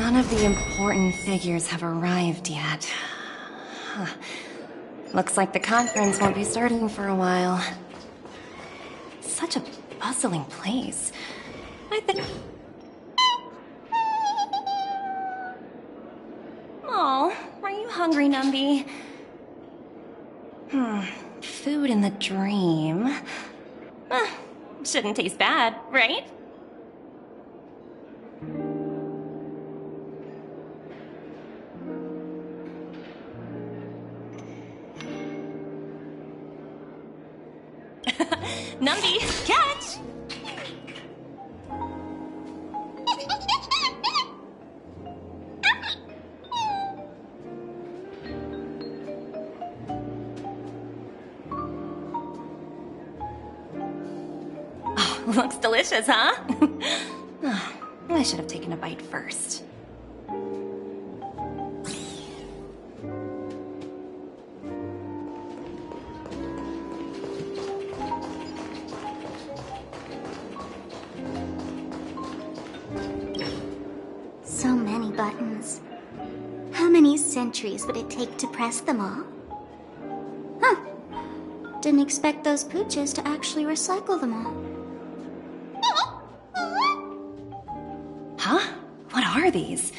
None of the important figures have arrived yet. Huh. Looks like the conference won't be starting for a while. Such a bustling place. I think... Oh, are you hungry, Numby? Food in the dream. Shouldn't taste bad, right? Numby, catch! Oh, looks delicious, huh? Oh, I should have taken a bite first. So many buttons. How many centuries would it take to press them all? Huh. Didn't expect those pooches to actually recycle them all. Huh? What are these?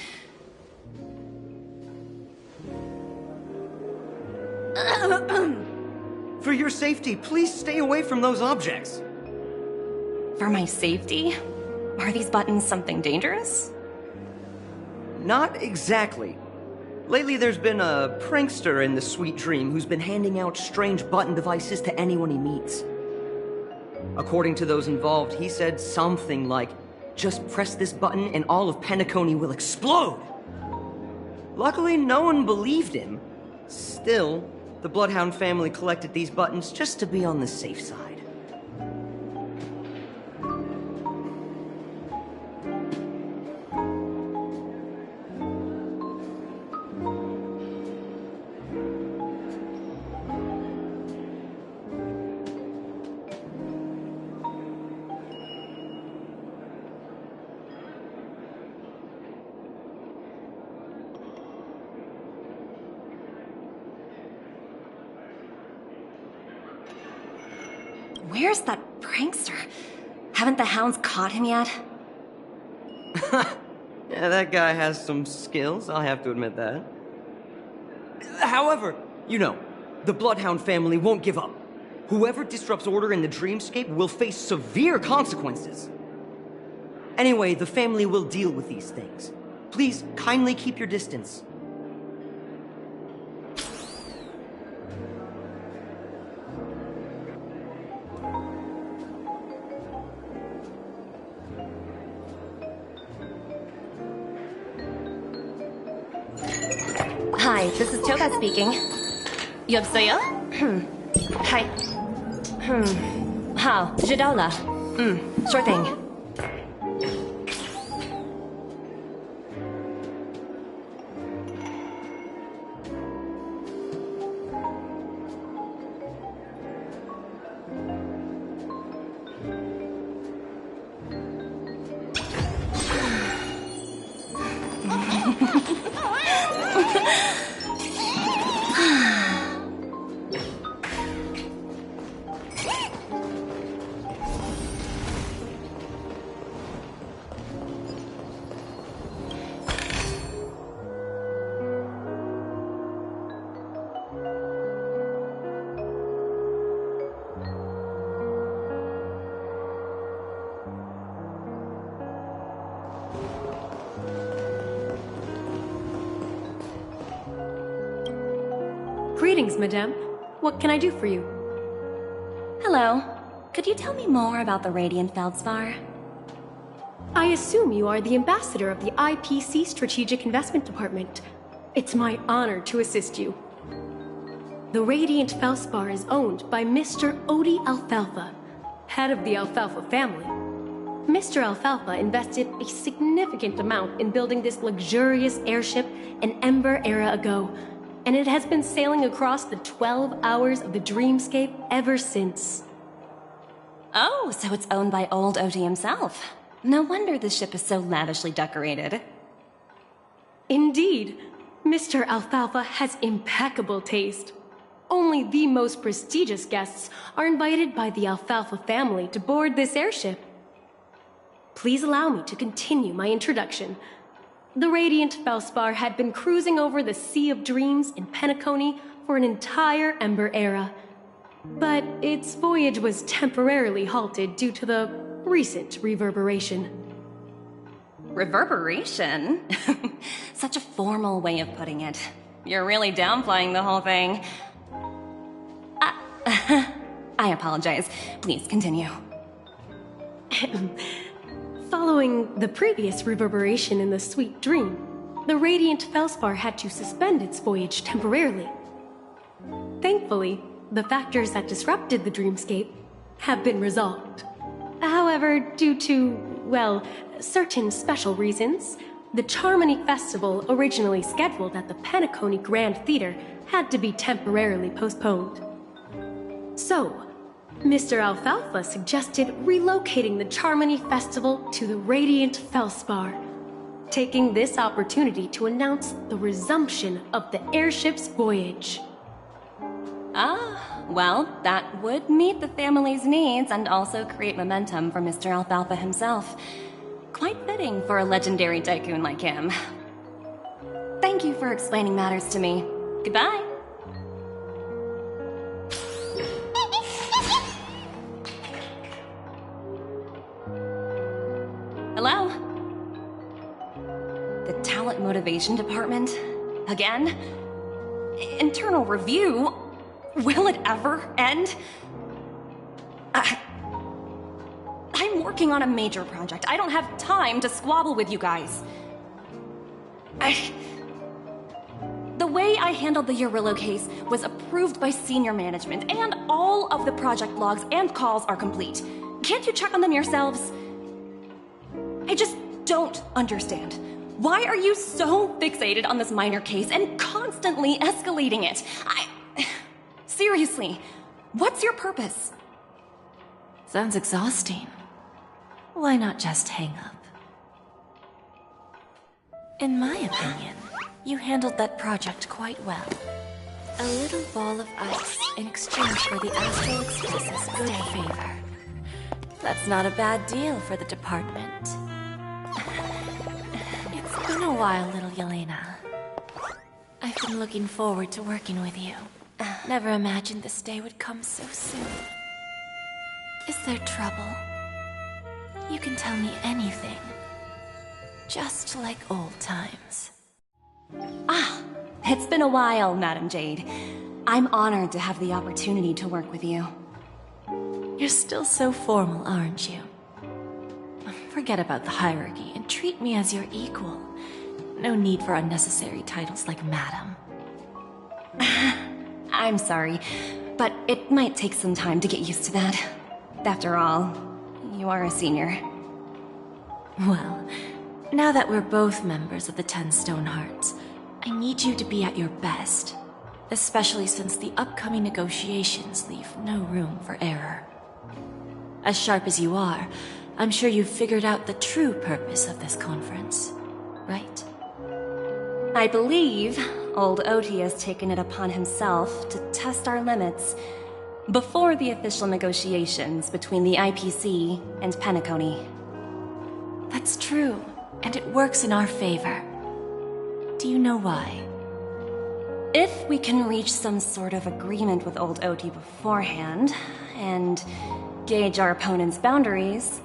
For your safety, please stay away from those objects. For my safety? Are these buttons something dangerous? Not exactly. Lately there's been a prankster in the Sweet Dream who's been handing out strange button devices to anyone he meets. According to those involved, he said something like, "Just press this button and all of Penacony will explode!" Luckily, no one believed him. Still, the Bloodhound family collected these buttons just to be on the safe side. Where's that prankster? Haven't the hounds caught him yet? Yeah, that guy has some skills, I'll have to admit that. However, you know, the Bloodhound family won't give up. Whoever disrupts order in the dreamscape will face severe consequences. Anyway, the family will deal with these things. Please, kindly keep your distance. Hi, this is Toba speaking. 여보세요? Hi.好, 知道了. Sure thing. Greetings, madame. What can I do for you? Hello. Could you tell me more about the Radiant Feldspar? I assume you are the ambassador of the IPC Strategic Investment Department. It's my honor to assist you. The Radiant Feldspar is owned by Mr. Odie Alfalfa, head of the Alfalfa family. Mr. Alfalfa invested a significant amount in building this luxurious airship an Ember era ago, and it has been sailing across the 12 hours of the dreamscape ever since. Oh, so it's owned by old Odie himself. No wonder the ship is so lavishly decorated. Indeed, Mr. Alfalfa has impeccable taste. Only the most prestigious guests are invited by the Alfalfa family to board this airship. Please allow me to continue my introduction. The Radiant Felspar had been cruising over the Sea of Dreams in Penacony for an entire Ember era. But its voyage was temporarily halted due to the recent reverberation. Reverberation? Such a formal way of putting it. You're really downplaying the whole thing. I apologize. Please continue. Following the previous reverberation in the Sweet Dream, the Radiant Felspar had to suspend its voyage temporarily. Thankfully, the factors that disrupted the dreamscape have been resolved. However, due to, well, certain special reasons, the Charmony Festival, originally scheduled at the Penacony Grand Theater, had to be temporarily postponed. So, Mr. Alfalfa suggested relocating the Charmony Festival to the Radiant Felspar, taking this opportunity to announce the resumption of the airship's voyage. Ah, well, that would meet the family's needs and also create momentum for Mr. Alfalfa himself. Quite fitting for a legendary tycoon like him. Thank you for explaining matters to me. Goodbye. Hello? The Talent Motivation Department? Again? Internal review? Will it ever end? I'm working on a major project. I don't have time to squabble with you guys. The way I handled the Urillo case was approved by senior management, and all of the project logs and calls are complete. Can't you check on them yourselves? I just don't understand. Why are you so fixated on this minor case and constantly escalating it? Seriously, what's your purpose? Sounds exhausting. Why not just hang up? In my opinion, you handled that project quite well. A little ball of ice in exchange for the Astral Express's good favor. That's not a bad deal for the department. It's been a while, little Yelena. I've been looking forward to working with you. Never imagined this day would come so soon. Is there trouble? You can tell me anything. Just like old times. Ah, it's been a while, Madam Jade. I'm honored to have the opportunity to work with you. You're still so formal, aren't you? Forget about the hierarchy and treat me as your equal. No need for unnecessary titles like Madam. I'm sorry, but it might take some time to get used to that. After all, you are a senior. Well, now that we're both members of the 10 Stone Hearts, I need you to be at your best. Especially since the upcoming negotiations leave no room for error. As sharp as you are, I'm sure you've figured out the true purpose of this conference, right? I believe old Oti has taken it upon himself to test our limits before the official negotiations between the IPC and Penacony. That's true, and it works in our favor. Do you know why? If we can reach some sort of agreement with old Oti beforehand, and gauge our opponent's boundaries,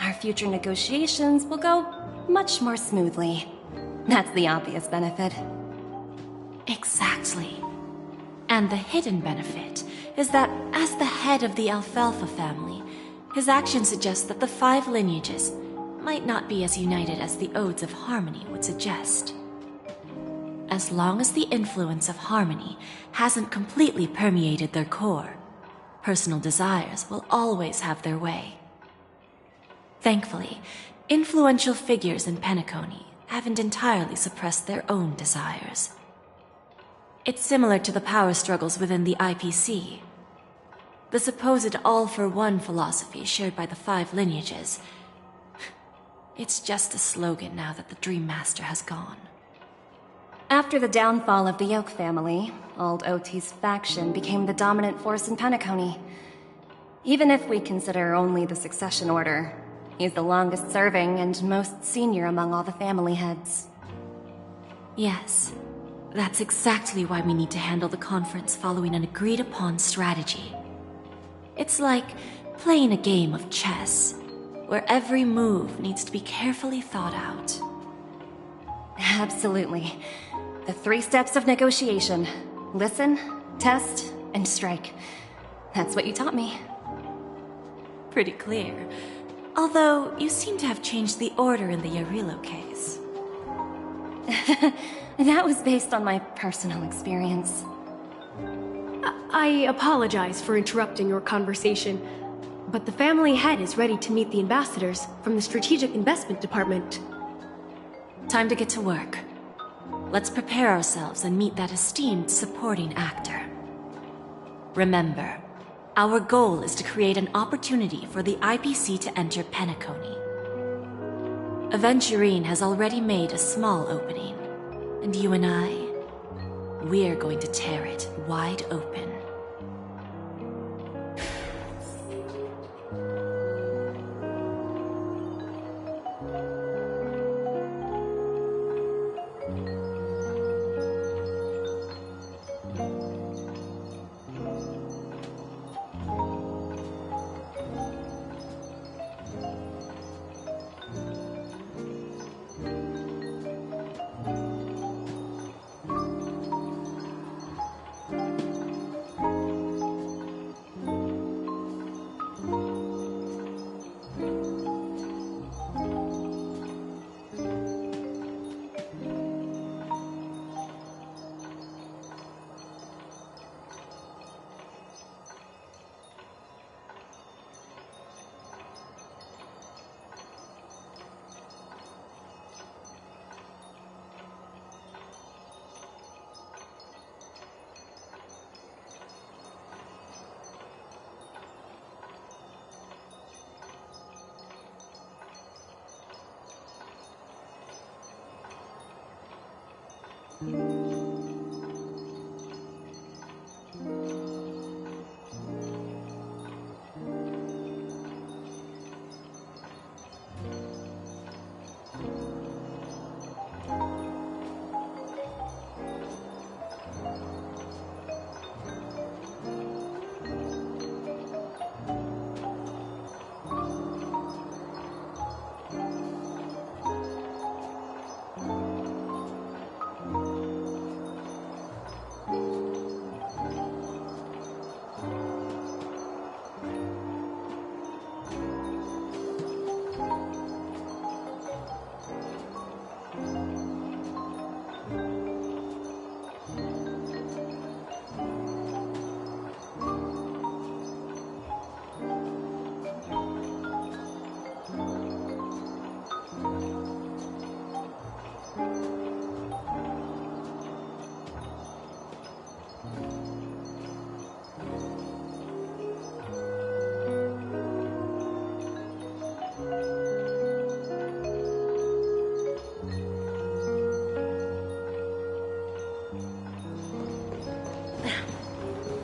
our future negotiations will go much more smoothly. That's the obvious benefit. Exactly. And the hidden benefit is that as the head of the Alfalfa family, his actions suggest that the 5 lineages might not be as united as the Odes of Harmony would suggest. As long as the influence of Harmony hasn't completely permeated their core, personal desires will always have their way. Thankfully, influential figures in Penacony haven't entirely suppressed their own desires. It's similar to the power struggles within the IPC. The supposed all-for-one philosophy shared by the 5 lineages. It's just a slogan now that the Dream Master has gone. After the downfall of the Yoke family, old OT's faction became the dominant force in Penacony. Even if we consider only the succession order, he's the longest serving and most senior among all the family heads. Yes, that's exactly why we need to handle the conference following an agreed-upon strategy. It's like playing a game of chess, where every move needs to be carefully thought out. Absolutely. The 3 steps of negotiation. Listen, test, and strike. That's what you taught me. Pretty clear. Although, you seem to have changed the order in the Yarilo case. That was based on my personal experience. I apologize for interrupting your conversation, but the family head is ready to meet the ambassadors from the Strategic Investment Department. Time to get to work. Let's prepare ourselves and meet that esteemed supporting actor. Remember, our goal is to create an opportunity for the IPC to enter Penacony. Aventurine has already made a small opening, and you and I, we're going to tear it wide open.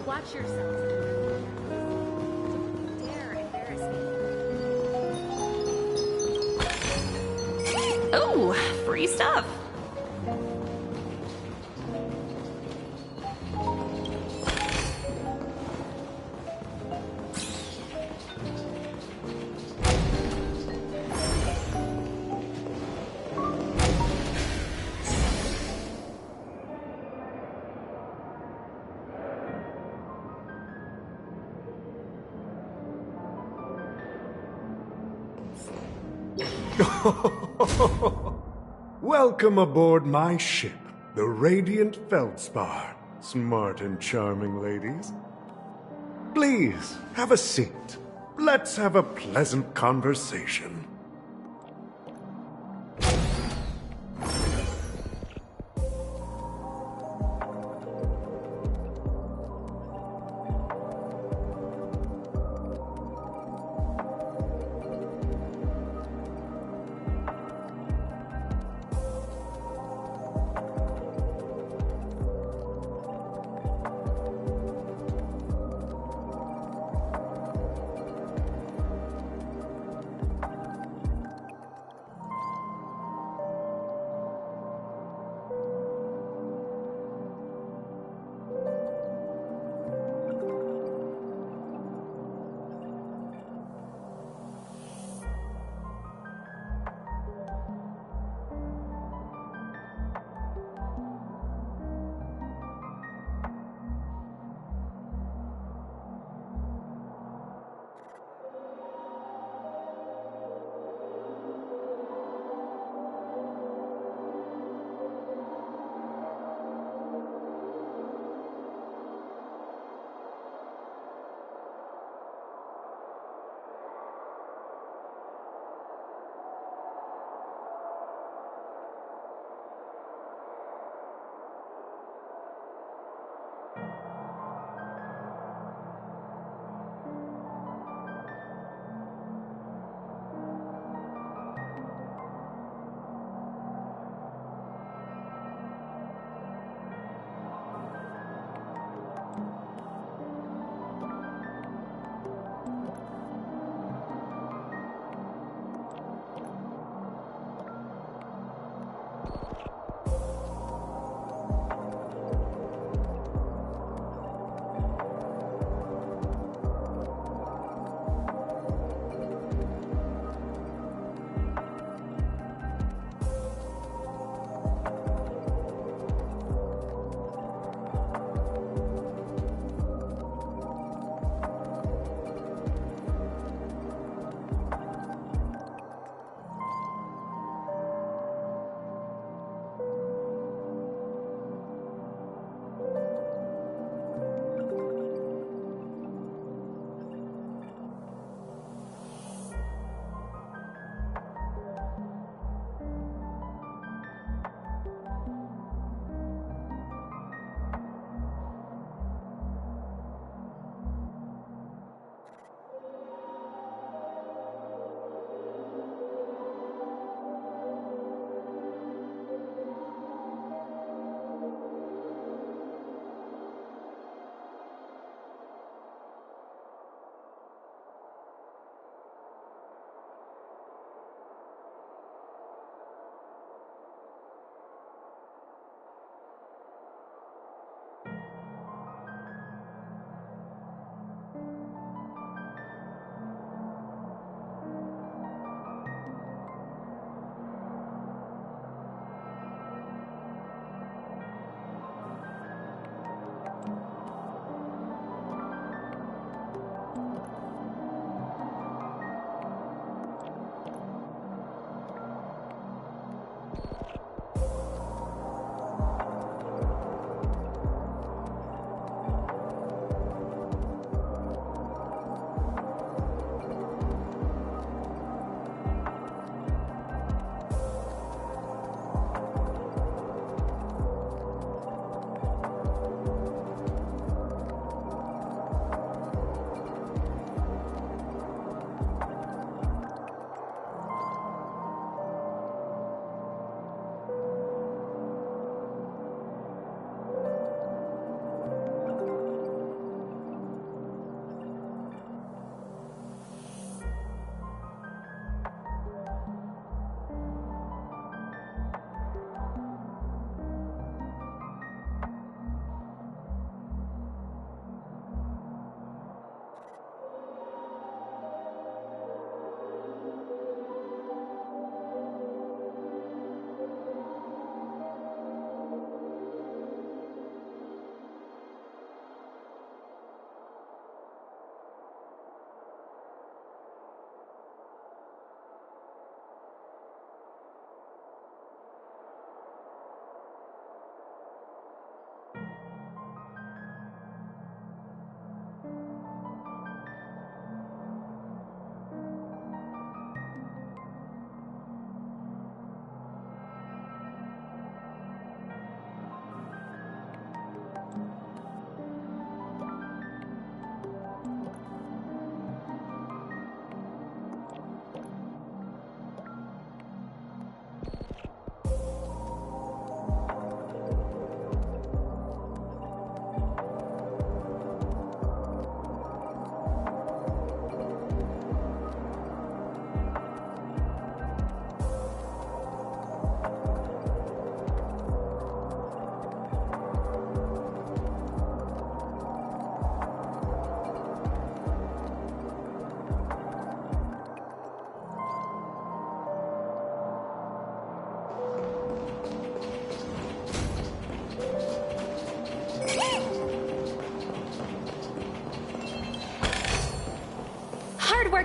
Watch yourself. Dare embarrass me. Oh, free stuff. Welcome aboard my ship, the Radiant Feldspar. Smart and charming ladies. Please, have a seat. Let's have a pleasant conversation.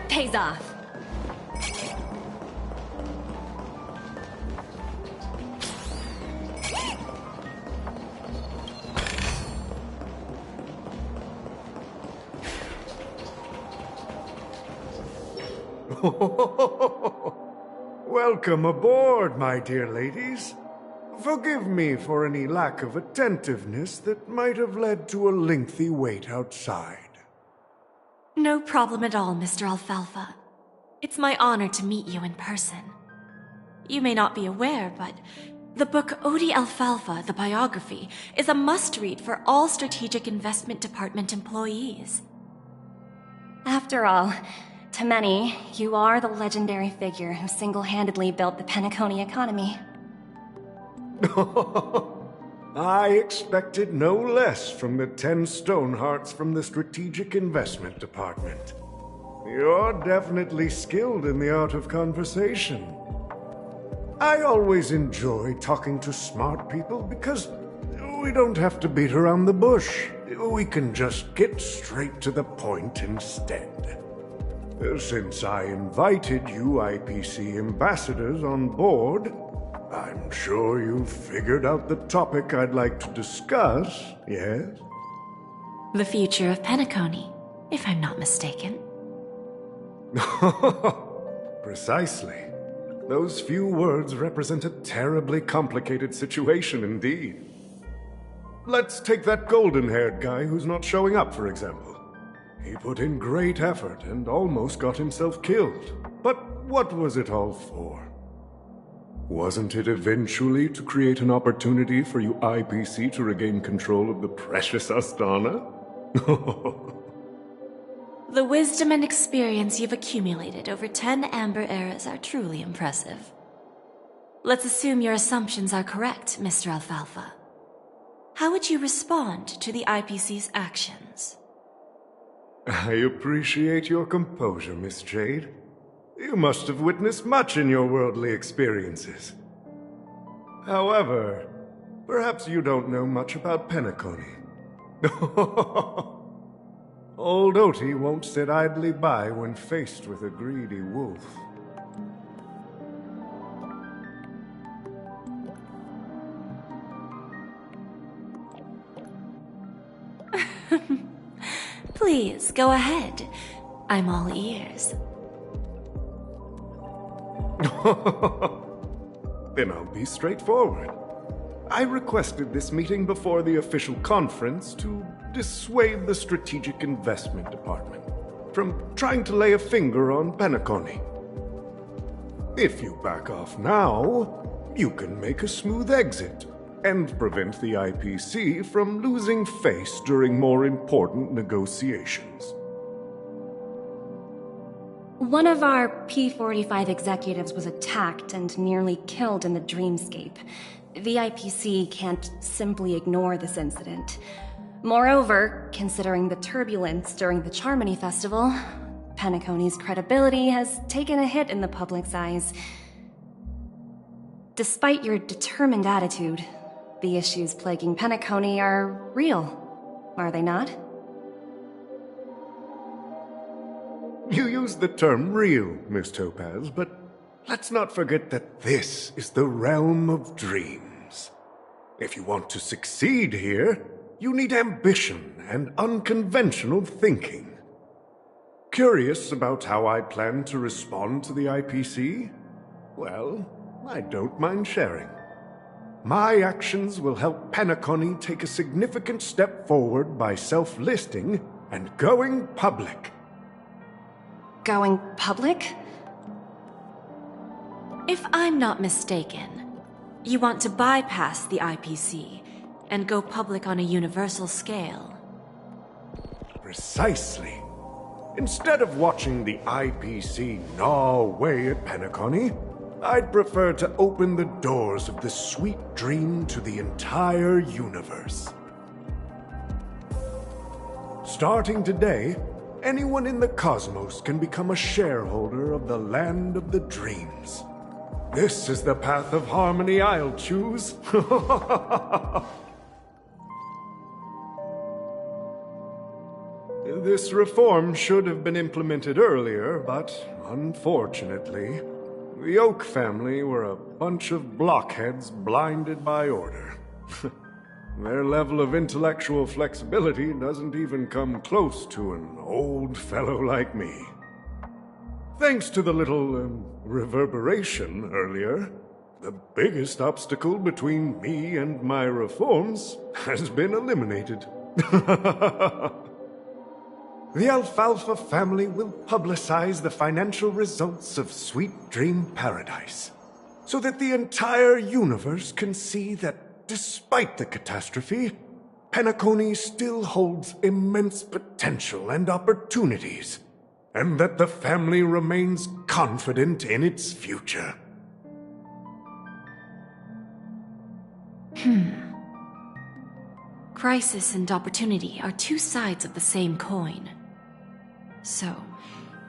pays off. Welcome aboard, my dear ladies. Forgive me for any lack of attentiveness that might have led to a lengthy wait outside. No problem at all, Mr. Alfalfa. It's my honor to meet you in person. You may not be aware, but the book Odie Alfalfa, the biography, is a must-read for all Strategic Investment Department employees. After all, to many, you are the legendary figure who single-handedly built the Penacony economy. I expected no less from the 10 Stonehearts from the Strategic Investment Department. You're definitely skilled in the art of conversation. I always enjoy talking to smart people because we don't have to beat around the bush. We can just get straight to the point instead. Since I invited you IPC ambassadors on board, I'm sure you've figured out the topic I'd like to discuss, yes? The future of Penacony, if I'm not mistaken. Precisely. Those few words represent a terribly complicated situation indeed. Let's take that golden-haired guy who's not showing up, for example. He put in great effort and almost got himself killed. But what was it all for? Wasn't it eventually to create an opportunity for you IPC to regain control of the precious Astana? The wisdom and experience you've accumulated over 10 Amber Eras are truly impressive. Let's assume your assumptions are correct, Mr. Alfalfa. How would you respond to the IPC's actions? I appreciate your composure, Miss Jade. You must have witnessed much in your worldly experiences. However, perhaps you don't know much about Penacony. Old Oti won't sit idly by when faced with a greedy wolf. Please, go ahead. I'm all ears. Then I'll be straightforward. I requested this meeting before the official conference to dissuade the Strategic Investment Department from trying to lay a finger on Penacony. If you back off now, you can make a smooth exit and prevent the IPC from losing face during more important negotiations. One of our P-45 executives was attacked and nearly killed in the dreamscape. The IPC can't simply ignore this incident. Moreover, considering the turbulence during the Charmony Festival, Penacony's credibility has taken a hit in the public's eyes. Despite your determined attitude, the issues plaguing Penacony are real, are they not? You used the term real, Miss Topaz, but let's not forget that this is the realm of dreams. If you want to succeed here, you need ambition and unconventional thinking. Curious about how I plan to respond to the IPC? Well, I don't mind sharing. My actions will help Penacony take a significant step forward by self-listing and going public. Going public? If I'm not mistaken, you want to bypass the IPC and go public on a universal scale. Precisely. Instead of watching the IPC gnaw away at Penacony, I'd prefer to open the doors of the sweet dream to the entire universe. Starting today, anyone in the cosmos can become a shareholder of the land of the dreams. This is the path of harmony I'll choose. This reform should have been implemented earlier, but unfortunately, the Oak family were a bunch of blockheads blinded by order. Their level of intellectual flexibility doesn't even come close to an old fellow like me. Thanks to the little reverberation earlier, the biggest obstacle between me and my reforms has been eliminated. The Alfalfa family will publicize the financial results of Sweet Dream Paradise, so that the entire universe can see that despite the catastrophe, Penacony still holds immense potential and opportunities, and that the family remains confident in its future. Crisis and opportunity are two sides of the same coin. So,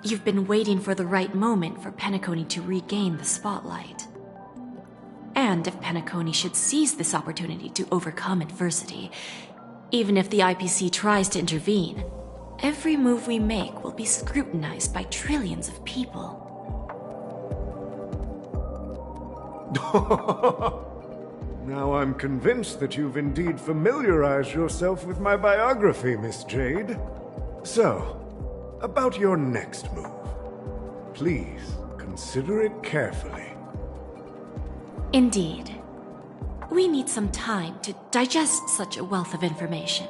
you've been waiting for the right moment for Penacony to regain the spotlight. And if Penacony should seize this opportunity to overcome adversity, even if the IPC tries to intervene, every move we make will be scrutinized by trillions of people. Now I'm convinced that you've indeed familiarized yourself with my biography, Miss Jade. So, about your next move. Please, consider it carefully. Indeed. We need some time to digest such a wealth of information.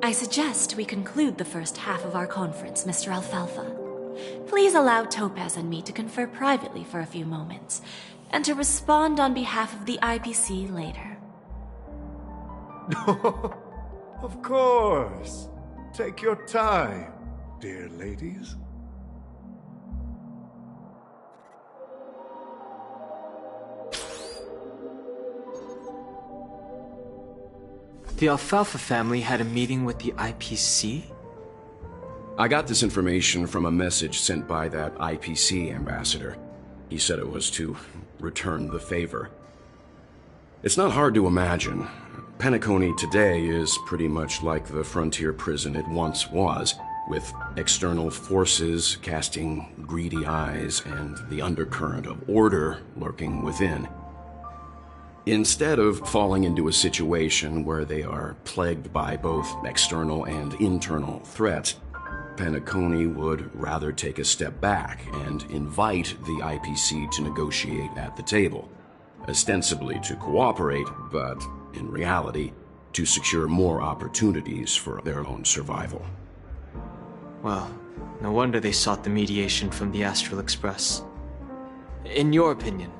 I suggest we conclude the first half of our conference, Mr. Alfalfa. Please allow Topaz and me to confer privately for a few moments, and to respond on behalf of the IPC later. Of course. Take your time, dear ladies. The Alfalfa family had a meeting with the IPC? I got this information from a message sent by that IPC ambassador. He said it was to return the favor. It's not hard to imagine. Penacony today is pretty much like the frontier prison it once was, with external forces casting greedy eyes and the undercurrent of order lurking within. Instead of falling into a situation where they are plagued by both external and internal threats, Penacony would rather take a step back and invite the IPC to negotiate at the table, ostensibly to cooperate, but in reality, to secure more opportunities for their own survival. Well, no wonder they sought the mediation from the Astral Express. In your opinion,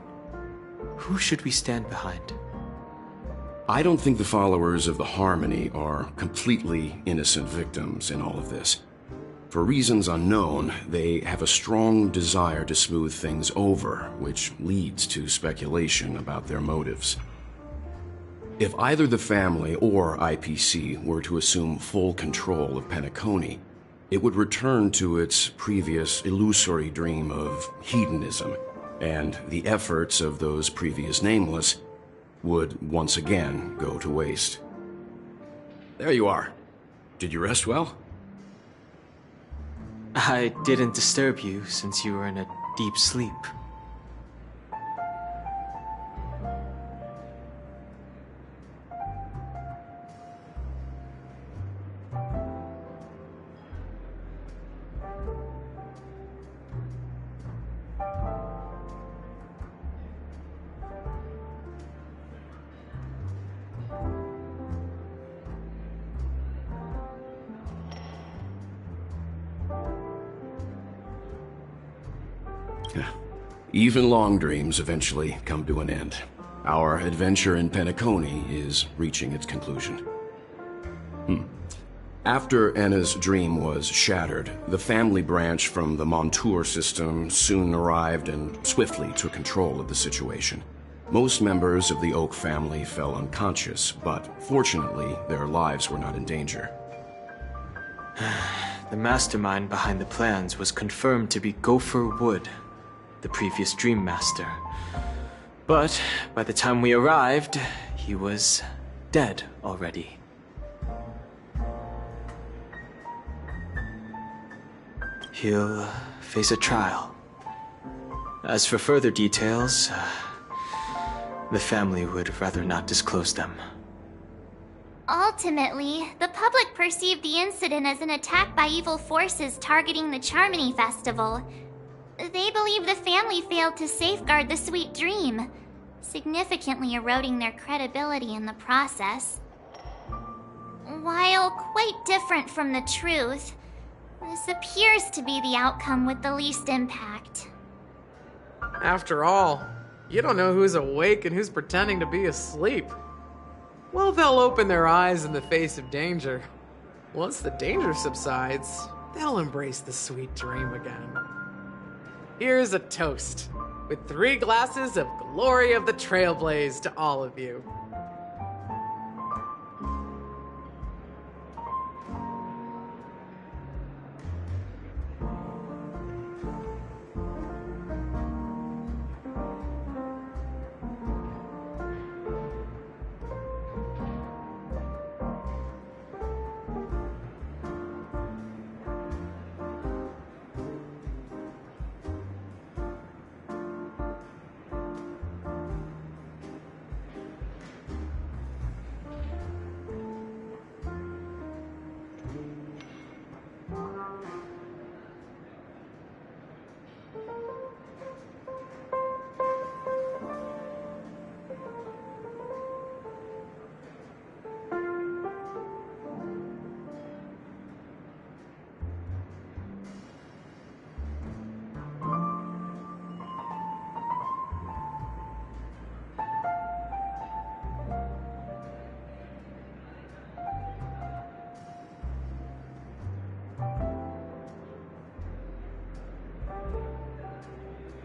who should we stand behind? I don't think the followers of the Harmony are completely innocent victims in all of this. For reasons unknown, they have a strong desire to smooth things over, which leads to speculation about their motives. If either the family or IPC were to assume full control of Penacony, it would return to its previous illusory dream of hedonism, and the efforts of those previous nameless would once again go to waste. There you are. Did you rest well? I didn't disturb you since you were in a deep sleep. Even long dreams eventually come to an end. Our adventure in Penacony is reaching its conclusion. After Anna's dream was shattered, the family branch from the Montour system soon arrived and swiftly took control of the situation. Most members of the Oak family fell unconscious, but fortunately, their lives were not in danger. The mastermind behind the plans was confirmed to be Gopher Wood, the previous Dream Master. But by the time we arrived, he was dead already. he'll face a trial. As for further details, the family would rather not disclose them. Ultimately, the public perceived the incident as an attack by evil forces targeting the Charmony Festival. They believe the family failed to safeguard the sweet dream, significantly eroding their credibility in the process. While quite different from the truth, this appears to be the outcome with the least impact. After all, you don't know who's awake and who's pretending to be asleep. Well, they'll open their eyes in the face of danger. Once the danger subsides, they'll embrace the sweet dream again. Here's a toast, with 3 glasses of Glory of the Trailblaze to all of you.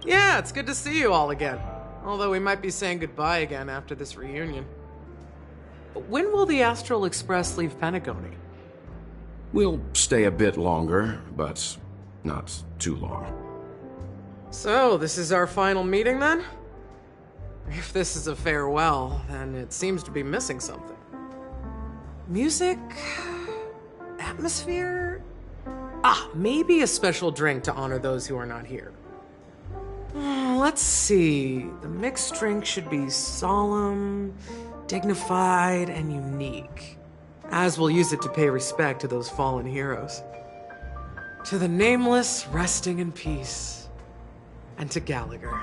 Yeah, it's good to see you all again. Although we might be saying goodbye again after this reunion. When will the Astral Express leave Penacony? We'll stay a bit longer, but not too long. So, this is our final meeting then? If this is a farewell, then it seems to be missing something. Music? Atmosphere? Maybe a special drink to honor those who are not here. Let's see. The mixed drink should be solemn, dignified, and unique, as we'll use it to pay respect to those fallen heroes. To the nameless resting in peace, and to Gallagher.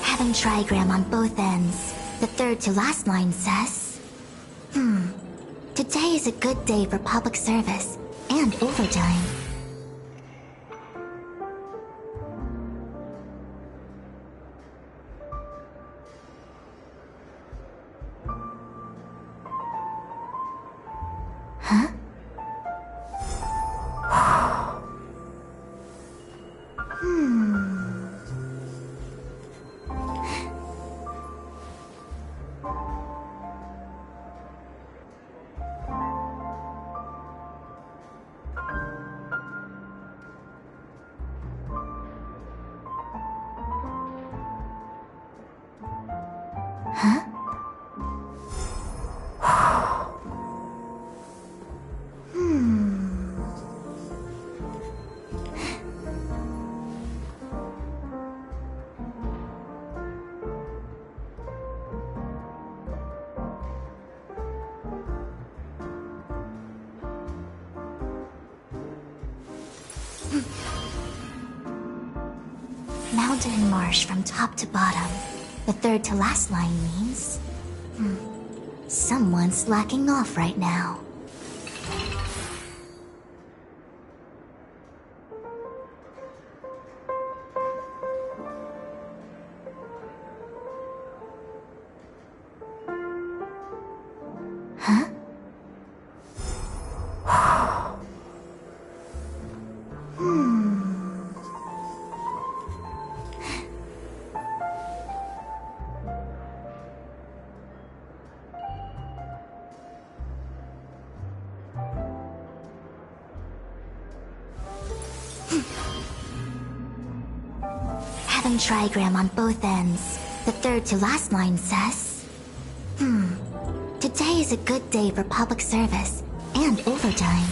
Having trigram on both ends. The third to last line says... Today is a good day for public service and overtime. Huh? Mountain marsh from top to bottom. The third to last line means... someone's slacking off right now. Huh? 7 trigram on both ends. The third to last line says... Today is a good day for public service and overtime.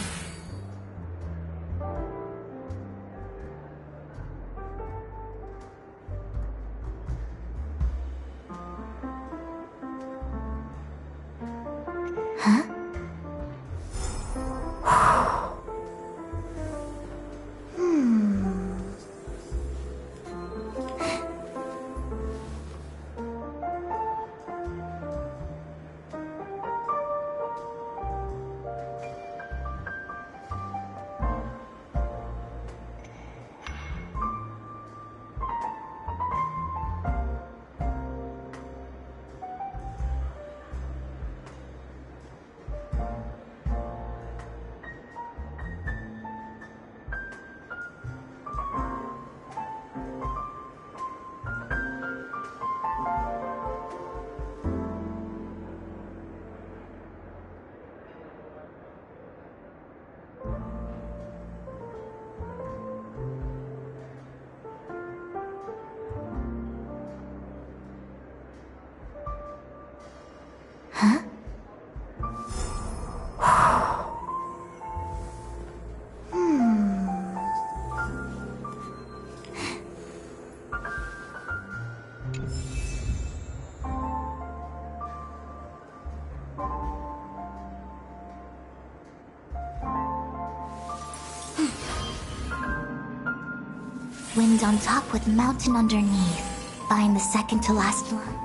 Wind on top with mountain underneath. Find the second to last one.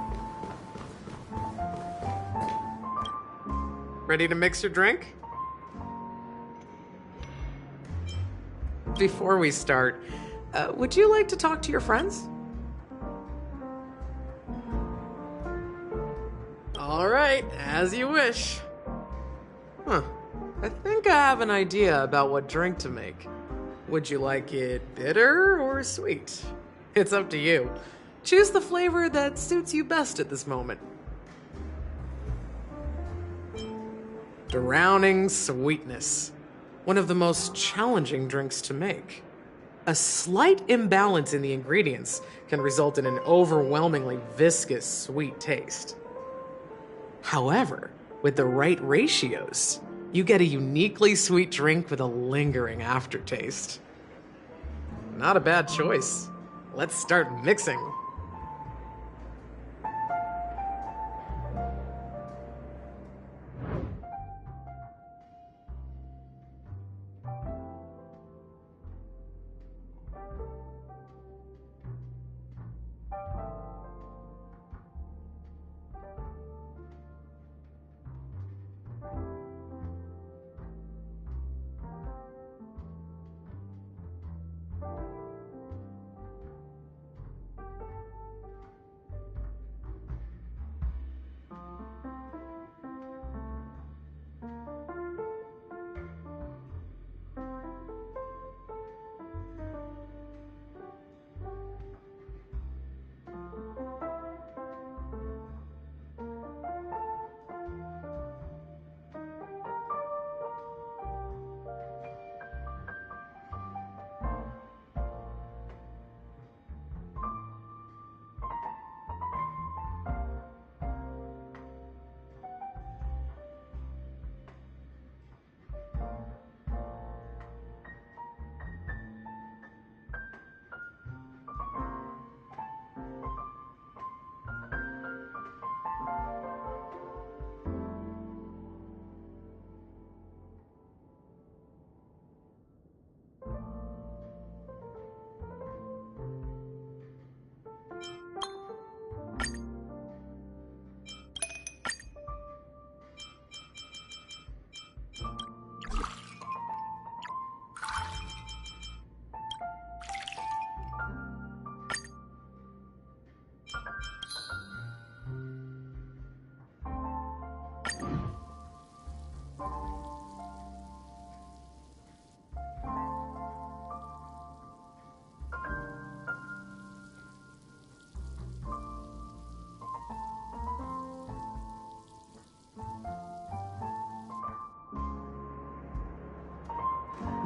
Ready to mix your drink? Before we start, would you like to talk to your friends? All right, as you wish. I think I have an idea about what drink to make. Would you like it bitter or sweet? It's up to you. Choose the flavor that suits you best at this moment. Drowning sweetness. One of the most challenging drinks to make. A slight imbalance in the ingredients can result in an overwhelmingly viscous sweet taste. However, with the right ratios, you get a uniquely sweet drink with a lingering aftertaste. Not a bad choice. Let's start mixing.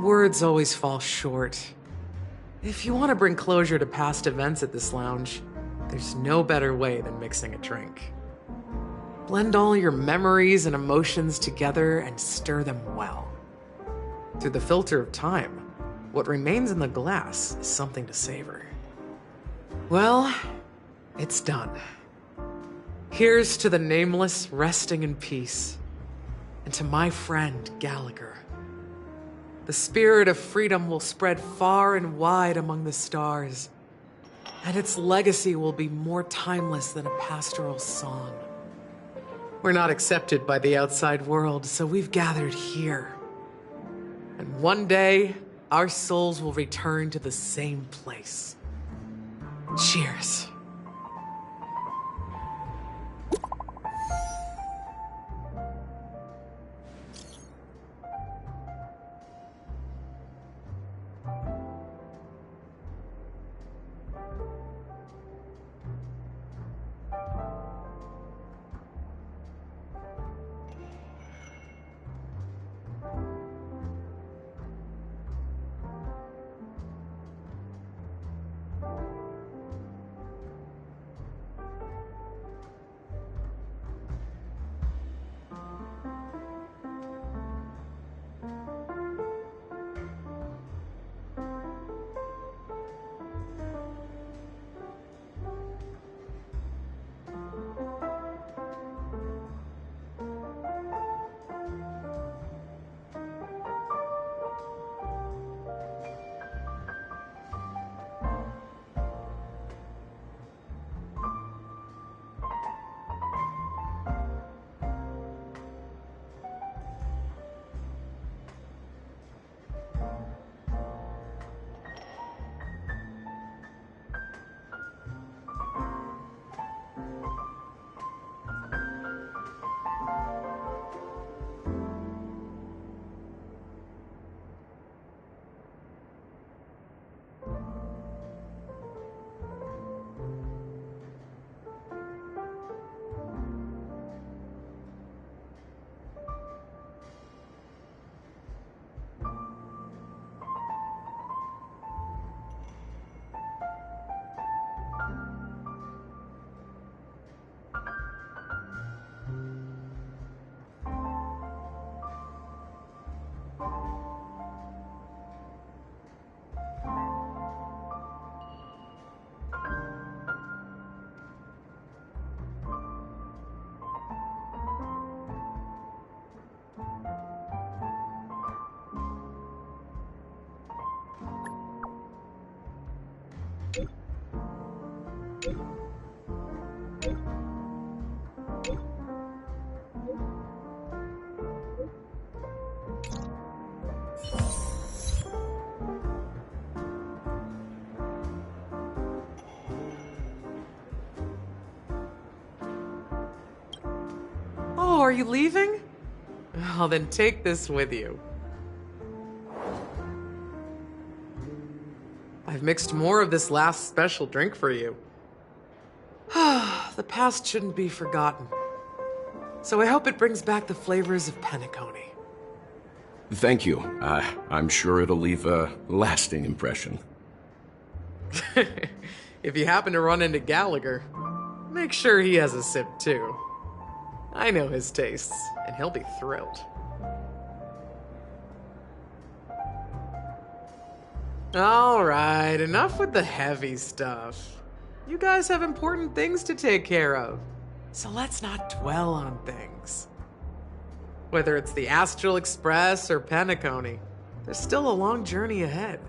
Words always fall short. If you want to bring closure to past events at this lounge, there's no better way than mixing a drink. Blend all your memories and emotions together and stir them well. Through the filter of time, what remains in the glass is something to savor. Well, it's done. Here's to the nameless resting in peace, and to my friend Gallagher. The spirit of freedom will spread far and wide among the stars, and its legacy will be more timeless than a pastoral song. We're not accepted by the outside world, so we've gathered here. And one day, our souls will return to the same place. Cheers. Oh, are you leaving? Well, then take this with you. I've mixed more of this last special drink for you. The past shouldn't be forgotten. So I hope it brings back the flavors of Penacony. Thank you. I'm sure it'll leave a lasting impression. If you happen to run into Gallagher, make sure he has a sip too. I know his tastes, and he'll be thrilled. Alright, enough with the heavy stuff. You guys have important things to take care of, so let's not dwell on things. Whether it's the Astral Express or Penacony, there's still a long journey ahead.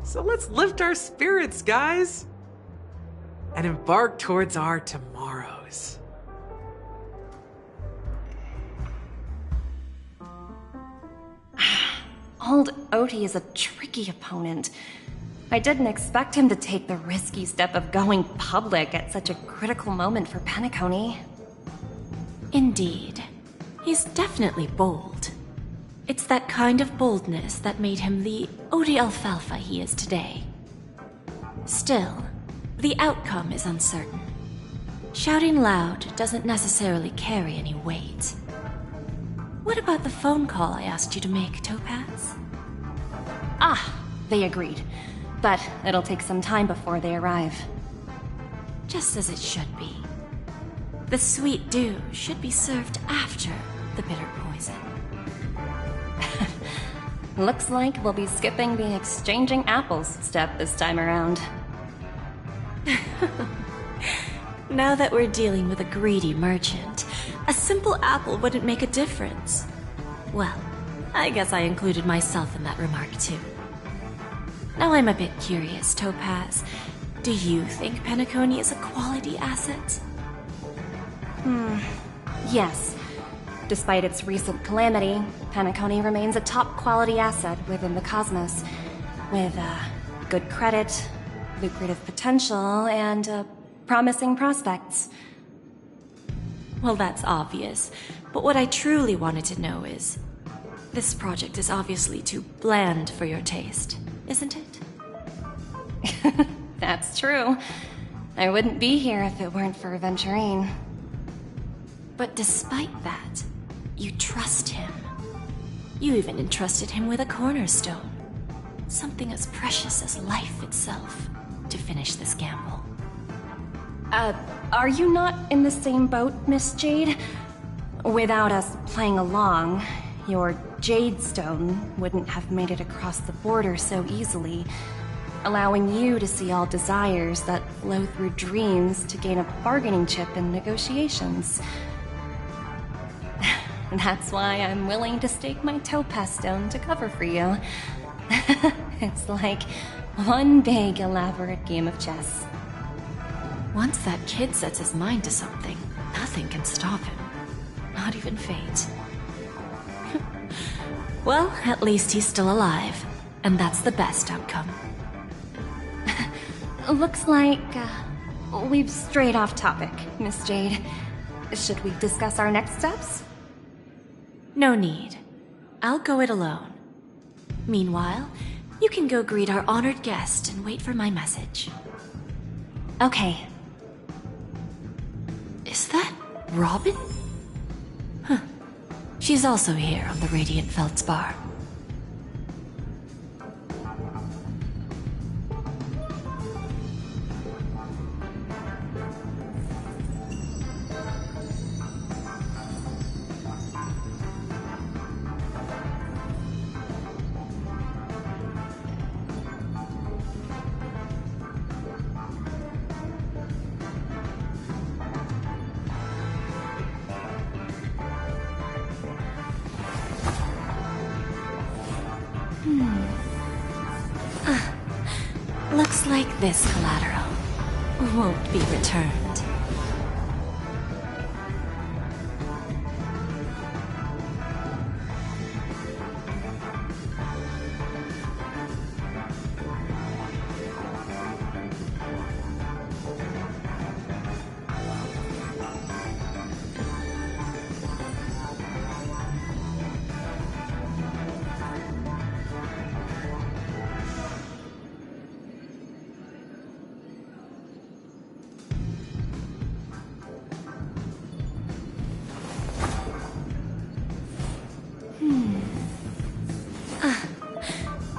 So let's lift our spirits, guys, and embark towards our tomorrows. Old Odie is a tricky opponent. I didn't expect him to take the risky step of going public at such a critical moment for Penacony. Indeed. He's definitely bold. It's that kind of boldness that made him the Odie Alfalfa he is today. Still, the outcome is uncertain. Shouting loud doesn't necessarily carry any weight. What about the phone call I asked you to make, Topaz? Ah, they agreed. But it'll take some time before they arrive. Just as it should be. The sweet dew should be served after the bitter poison. Looks like we'll be skipping the exchanging apples step this time around. Now that we're dealing with a greedy merchant, a simple apple wouldn't make a difference. Well, I guess I included myself in that remark too. Now I'm a bit curious, Topaz. Do you think Penacony is a quality asset? Yes. Despite its recent calamity, Penacony remains a top quality asset within the cosmos, with good credit, lucrative potential, and promising prospects. Well, that's obvious, but what I truly wanted to know is, this project is obviously too bland for your taste, isn't it? That's true. I wouldn't be here if it weren't for Venturine. But despite that, you trust him. You even entrusted him with a cornerstone. Something as precious as life itself, to finish this gamble. Are you not in the same boat, Miss Jade? Without us playing along, your Jade Stone wouldn't have made it across the border so easily, allowing you to see all desires that flow through dreams to gain a bargaining chip in negotiations. That's why I'm willing to stake my Topaz Stone to cover for you. It's like one big, elaborate game of chess. Once that kid sets his mind to something, nothing can stop him. Not even fate. Well, at least he's still alive, and that's the best outcome. Looks like we've strayed off topic, Miss Jade. Should we discuss our next steps? No need. I'll go it alone. Meanwhile, you can go greet our honored guest and wait for my message. Okay. Is that Robin? Huh. She's also here on the Radiant Feldspar. Looks like this collateral won't be returned.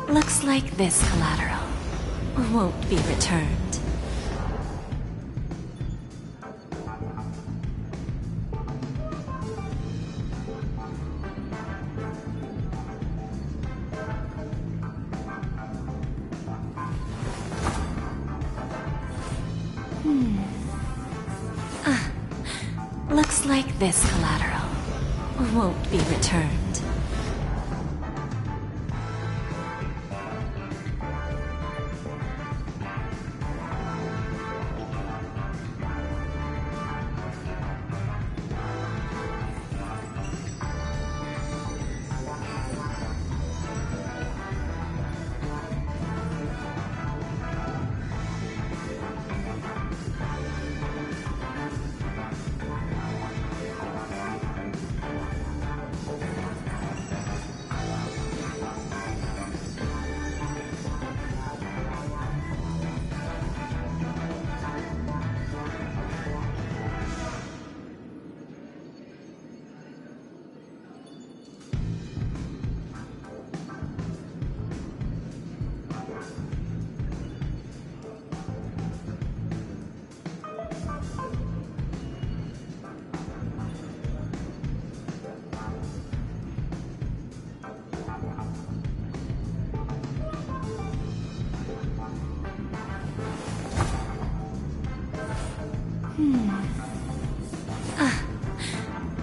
Looks like this collateral won't be returned. Looks like this collateral won't be returned.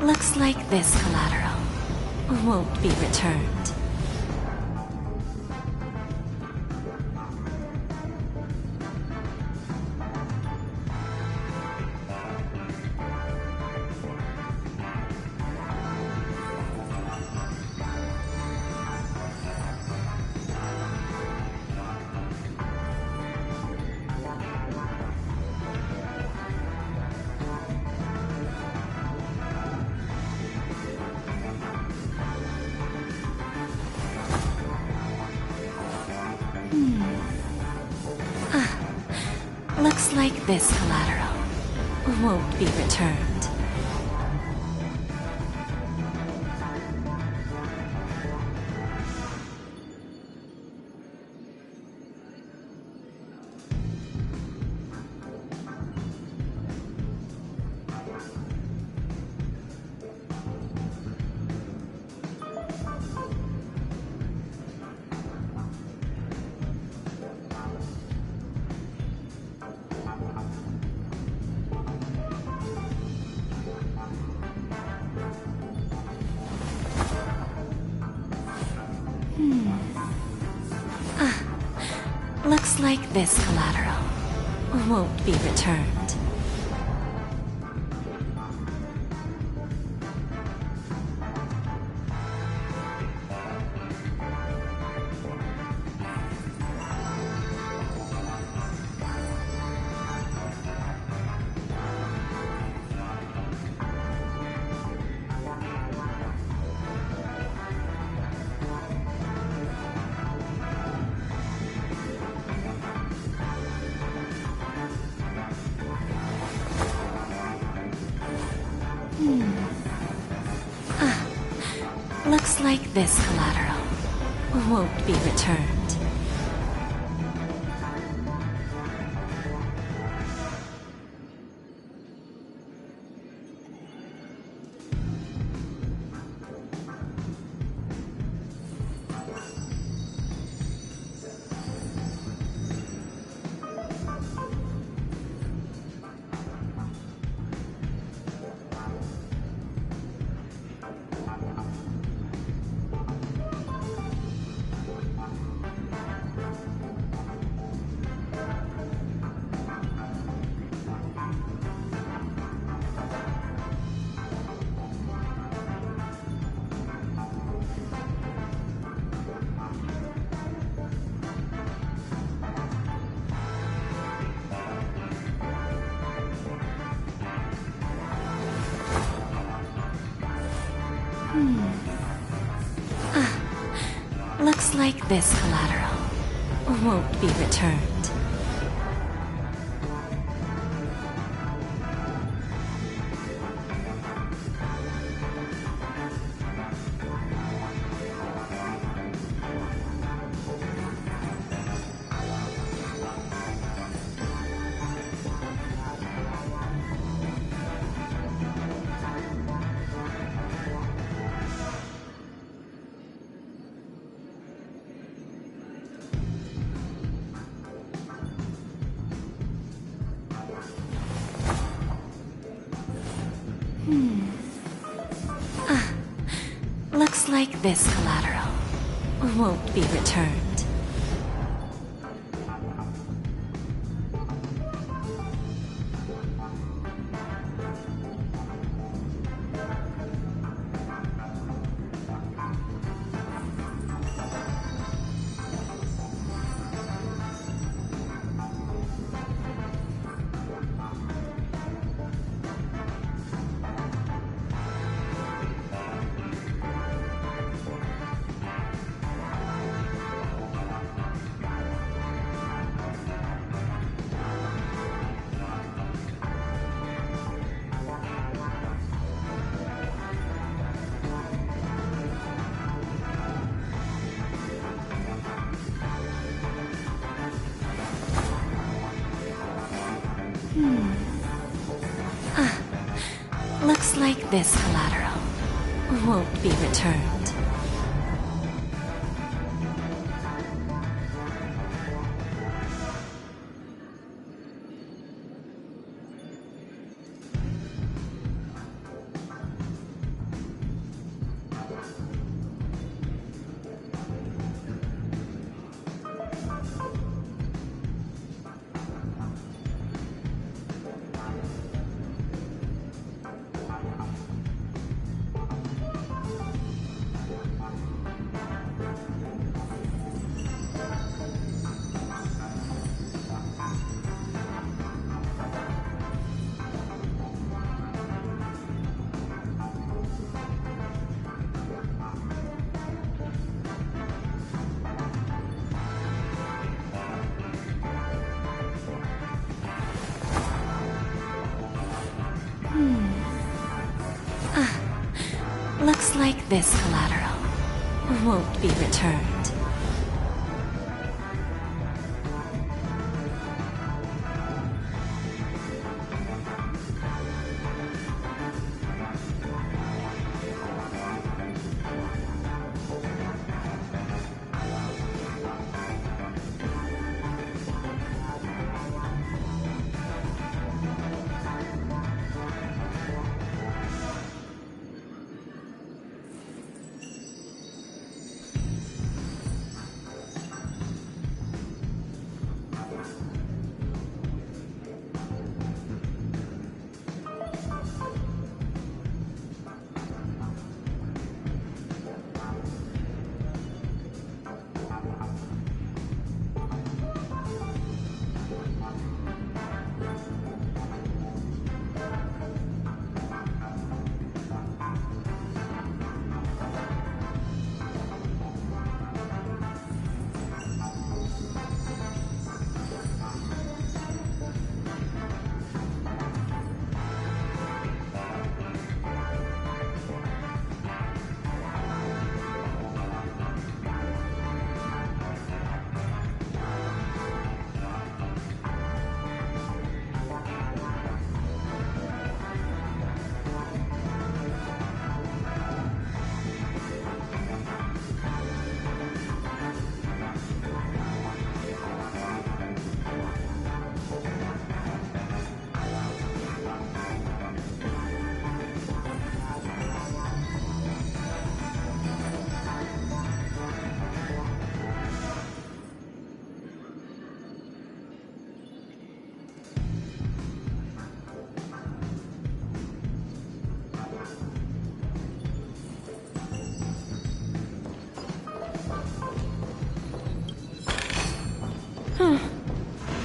Looks like this collateral won't be returned. Looks like this collateral won't be returned. Looks like this collateral won't be returned. Looks like this collateral won't be returned. Looks like this collateral won't be returned. Looks like this collateral won't be returned. Looks like this collateral won't be returned. like this collateral won't be returned.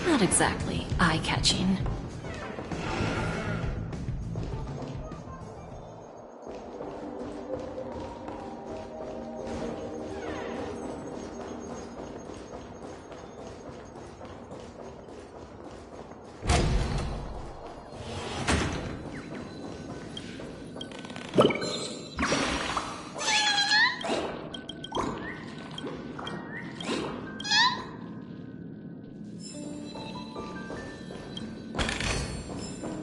Not exactly eye-catching.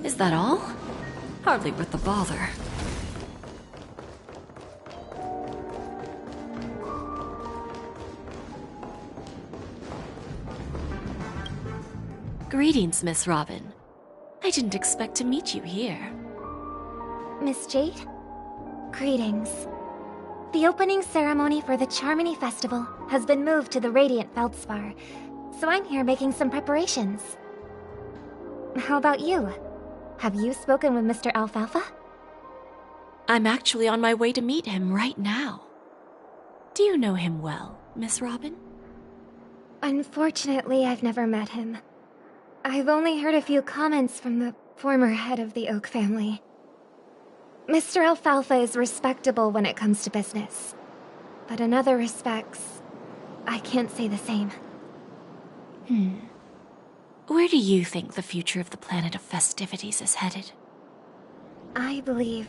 Is that all? Hardly worth the bother. Greetings, Miss Robin. I didn't expect to meet you here. Miss Jade? Greetings. The opening ceremony for the Charmony Festival has been moved to the Radiant Feldspar, so I'm here making some preparations. How about you? Have you spoken with Mr. Alfalfa? I'm actually on my way to meet him right now. Do you know him well, Miss Robin? Unfortunately, I've never met him. I've only heard a few comments from the former head of the Oak family. Mr. Alfalfa is respectable when it comes to business, but in other respects, I can't say the same. Where do you think the future of the planet of festivities is headed? I believe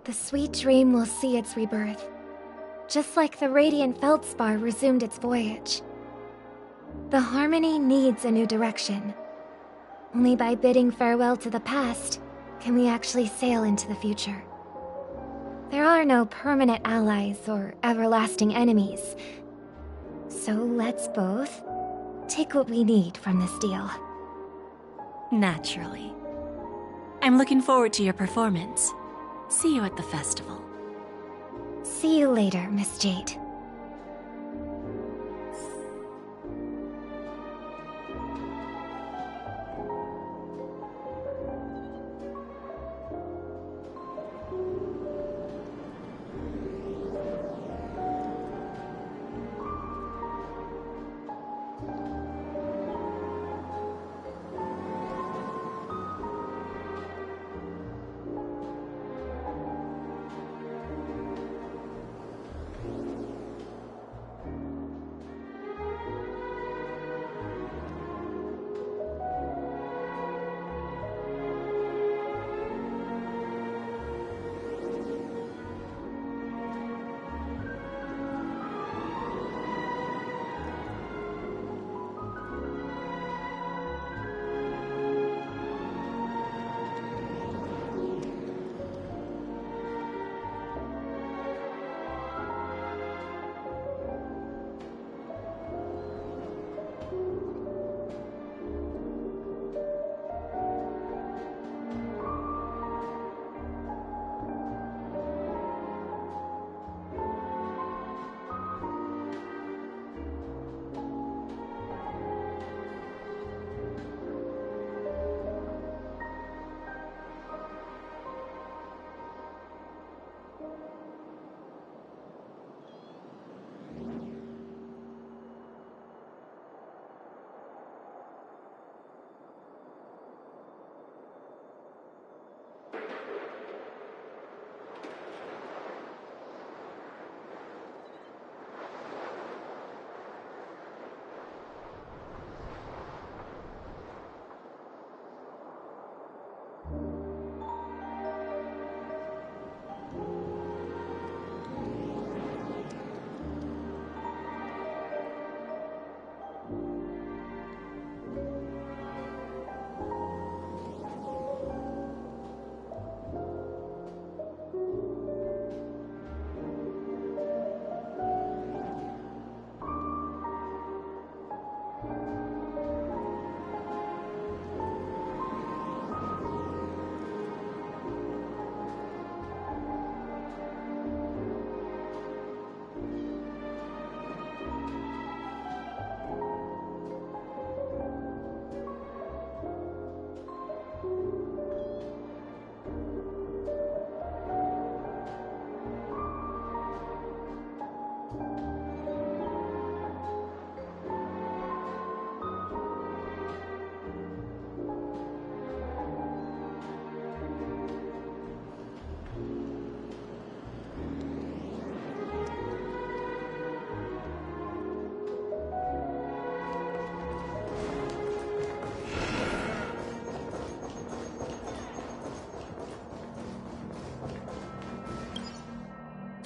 the sweet dream will see its rebirth, just like the Radiant Feldspar resumed its voyage. The Harmony needs a new direction. Only by bidding farewell to the past can we actually sail into the future. There are no permanent allies or everlasting enemies, so let's both take what we need from this deal. Naturally. I'm looking forward to your performance. See you at the festival. See you later, Miss Jade.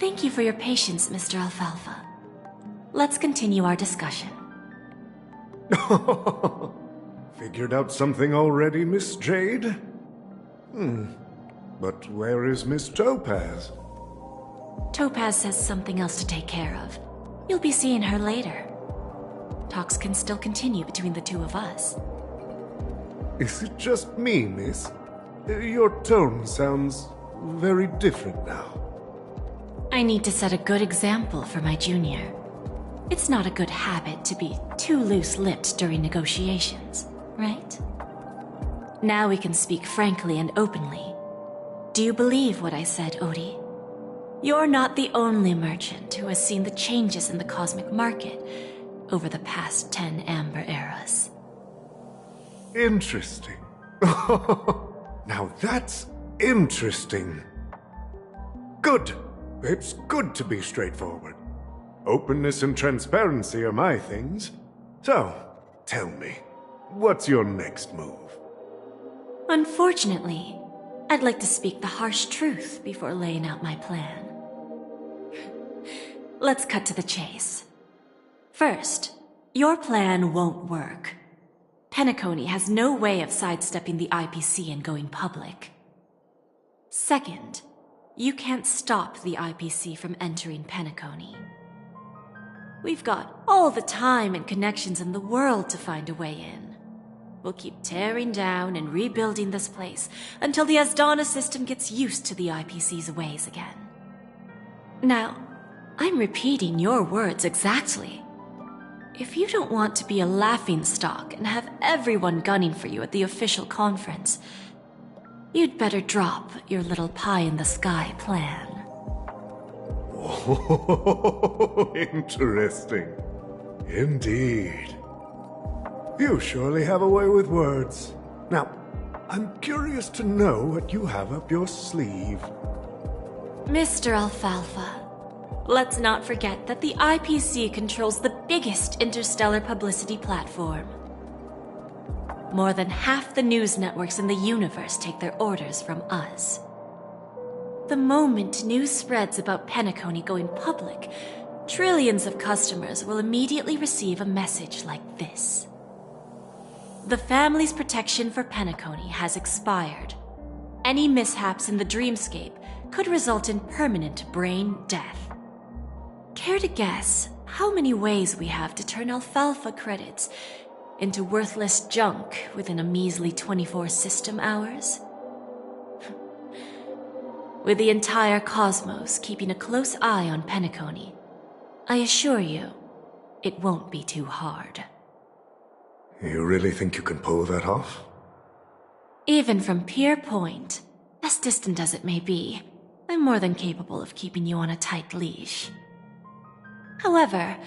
Thank you for your patience, Mr. Alfalfa. Let's continue our discussion. Figured out something already, Miss Jade? But where is Miss Topaz? Topaz has something else to take care of. You'll be seeing her later. Talks can still continue between the two of us. Is it just me, miss? Your tone sounds very different now. I need to set a good example for my junior. It's not a good habit to be too loose-lipped during negotiations, right? Now we can speak frankly and openly. Do you believe what I said, Odie? You're not the only merchant who has seen the changes in the cosmic market over the past 10 Amber Eras. Interesting. Now that's interesting. Good. It's good to be straightforward. Openness and transparency are my things. So, tell me, what's your next move? Unfortunately, I'd like to speak the harsh truth before laying out my plan. Let's cut to the chase. First, your plan won't work. Penacony has no way of sidestepping the IPC and going public. Second, you can't stop the IPC from entering Penacony. We've got all the time and connections in the world to find a way in. We'll keep tearing down and rebuilding this place until the Asdana system gets used to the IPC's ways again. Now, I'm repeating your words exactly. If you don't want to be a laughingstock and have everyone gunning for you at the official conference, you'd better drop your little pie-in-the-sky plan. Oh, interesting. Indeed. You surely have a way with words. Now, I'm curious to know what you have up your sleeve. Mr. Alfalfa, let's not forget that the IPC controls the biggest interstellar publicity platform. More than half the news networks in the universe take their orders from us. The moment news spreads about Penacony going public, trillions of customers will immediately receive a message like this. The family's protection for Penacony has expired. Any mishaps in the dreamscape could result in permanent brain death. Care to guess how many ways we have to turn Alfalfa credits into worthless junk within a measly 24 system hours? With the entire cosmos keeping a close eye on Penacony, I assure you, it won't be too hard. You really think you can pull that off? Even from Pier Point, as distant as it may be, I'm more than capable of keeping you on a tight leash. However,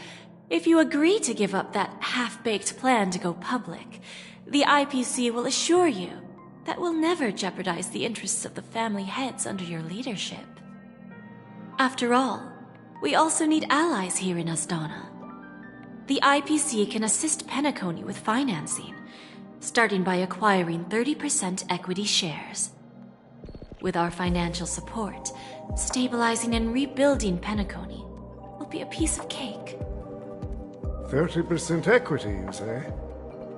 if you agree to give up that half-baked plan to go public, the IPC will assure you that we'll never jeopardize the interests of the family heads under your leadership. After all, we also need allies here in Asdana. The IPC can assist Penacony with financing, starting by acquiring 30% equity shares. With our financial support, stabilizing and rebuilding Penacony will be a piece of cake. 30% equity, you say?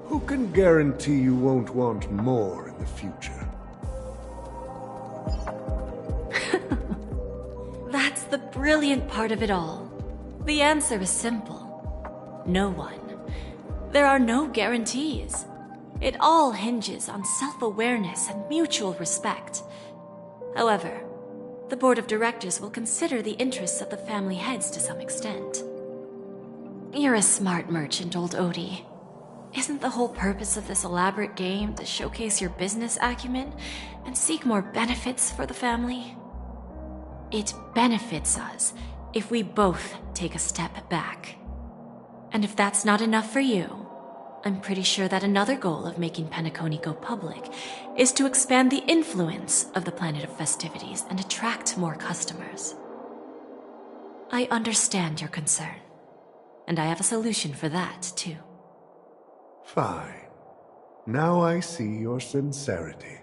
Who can guarantee you won't want more in the future? That's the brilliant part of it all. The answer is simple. No one. There are no guarantees. It all hinges on self-awareness and mutual respect. However, the board of directors will consider the interests of the family heads to some extent. You're a smart merchant, old Odie. Isn't the whole purpose of this elaborate game to showcase your business acumen and seek more benefits for the family? It benefits us if we both take a step back. And if that's not enough for you, I'm pretty sure that another goal of making Penacony go public is to expand the influence of the Planet of Festivities and attract more customers. I understand your concern, and I have a solution for that, too. Fine. Now I see your sincerity.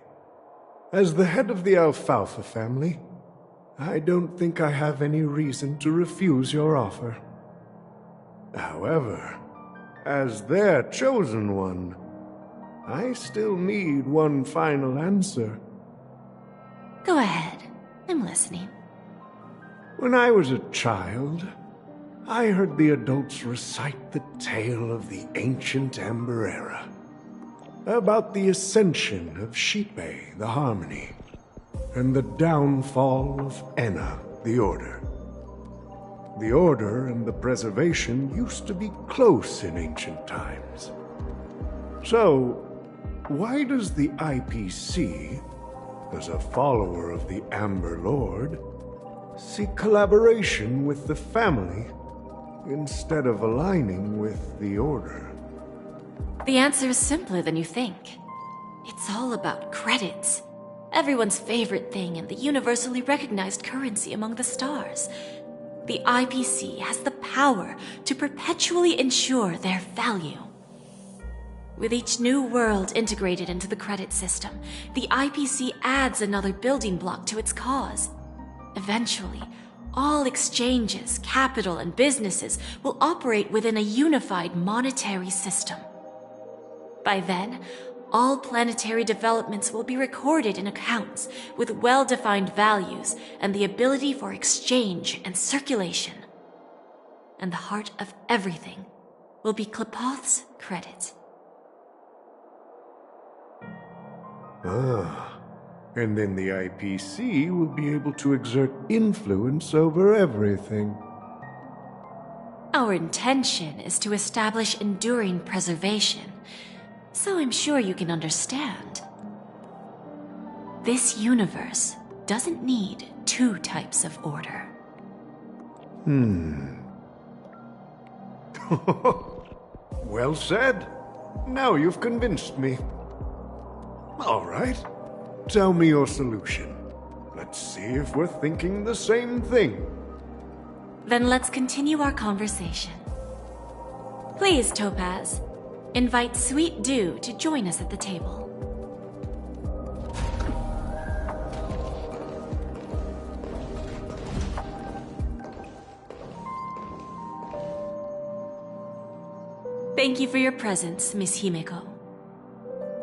As the head of the Alfalfa family, I don't think I have any reason to refuse your offer. However, as their chosen one, I still need one final answer. Go ahead. I'm listening. When I was a child, I heard the adults recite the tale of the ancient Amber Era, about the ascension of Shipe, the Harmony, and the downfall of Enna, the Order. The Order and the Preservation used to be close in ancient times. So, why does the IPC, as a follower of the Amber Lord, seek collaboration with the family instead of aligning with the Order? The answer is simpler than you think. It's all about credits. Everyone's favorite thing and the universally recognized currency among the stars. The IPC has the power to perpetually ensure their value. With each new world integrated into the credit system, the IPC adds another building block to its cause. Eventually, all exchanges, capital, and businesses will operate within a unified monetary system. By then, all planetary developments will be recorded in accounts with well-defined values and the ability for exchange and circulation. And the heart of everything will be Klepoth's credit. And then the IPC will be able to exert influence over everything. Our intention is to establish enduring preservation, so I'm sure you can understand. This universe doesn't need two types of order. Well said. Now you've convinced me. All right. Tell me your solution. Let's see if we're thinking the same thing. Then let's continue our conversation. Please, Topaz, invite Sweet Dew to join us at the table. Thank you for your presence, Miss Himeko.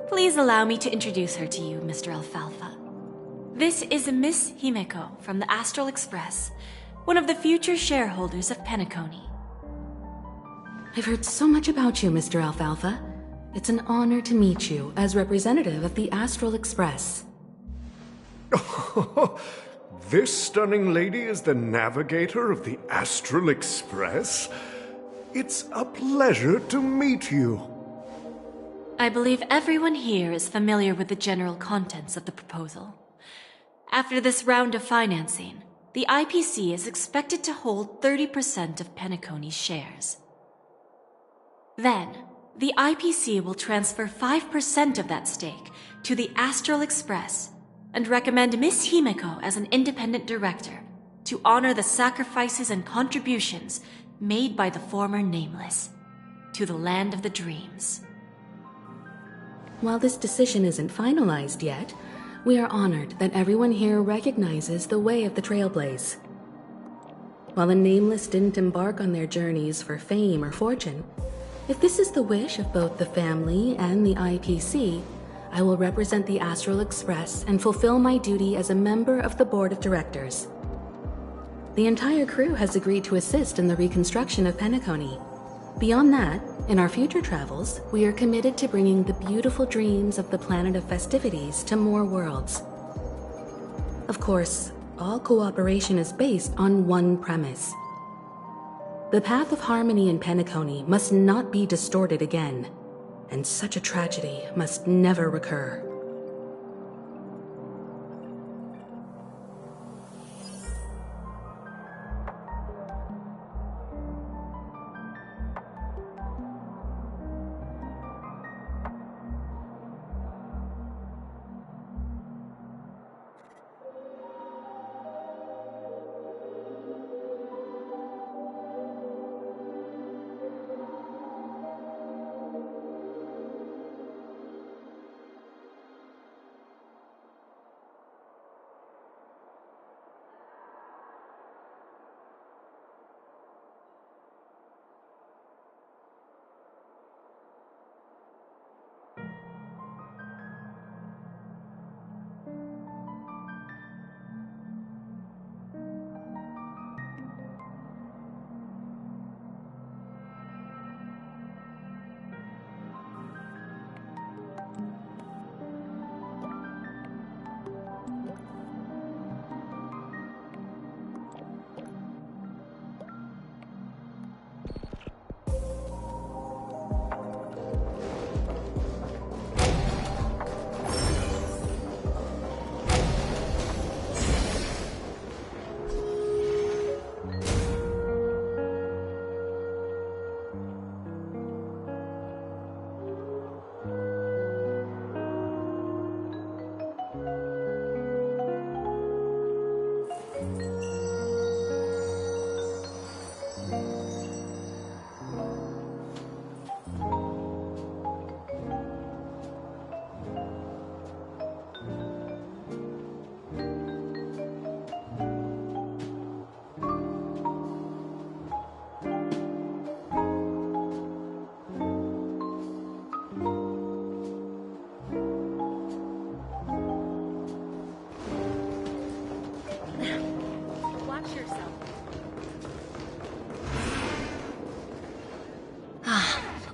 Please allow me to introduce her to you, Mr. Alfalfa. This is Miss Himeko from the Astral Express, one of the future shareholders of Penacony. I've heard so much about you, Mr. Alfalfa. It's an honor to meet you as representative of the Astral Express. This stunning lady is the navigator of the Astral Express? It's a pleasure to meet you. I believe everyone here is familiar with the general contents of the proposal. After this round of financing, the IPC is expected to hold 30% of Penacony's shares. Then, the IPC will transfer 5% of that stake to the Astral Express and recommend Miss Himeko as an independent director to honor the sacrifices and contributions made by the former Nameless to the land of the dreams. While this decision isn't finalized yet, we are honored that everyone here recognizes the way of the Trailblaze. While the Nameless didn't embark on their journeys for fame or fortune, if this is the wish of both the family and the IPC, I will represent the Astral Express and fulfill my duty as a member of the board of directors. The entire crew has agreed to assist in the reconstruction of Penacony. Beyond that, in our future travels, we are committed to bringing the beautiful dreams of the planet of festivities to more worlds. Of course, all cooperation is based on one premise. The path of harmony in Penacony must not be distorted again, and such a tragedy must never recur.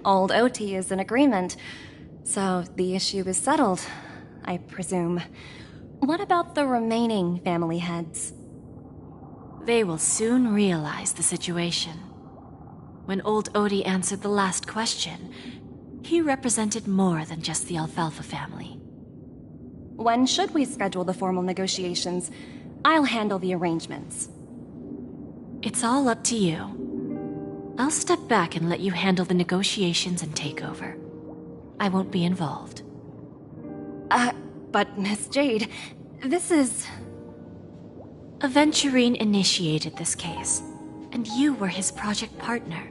Old OT is in agreement, so the issue is settled, I presume. What about the remaining family heads? They will soon realize the situation. When old Odie answered the last question, he represented more than just the Alfalfa family. When should we schedule the formal negotiations? I'll handle the arrangements. It's all up to you. I'll step back and let you handle the negotiations and takeover. I won't be involved. But Miss Jade, this is... Aventurine initiated this case, and you were his project partner.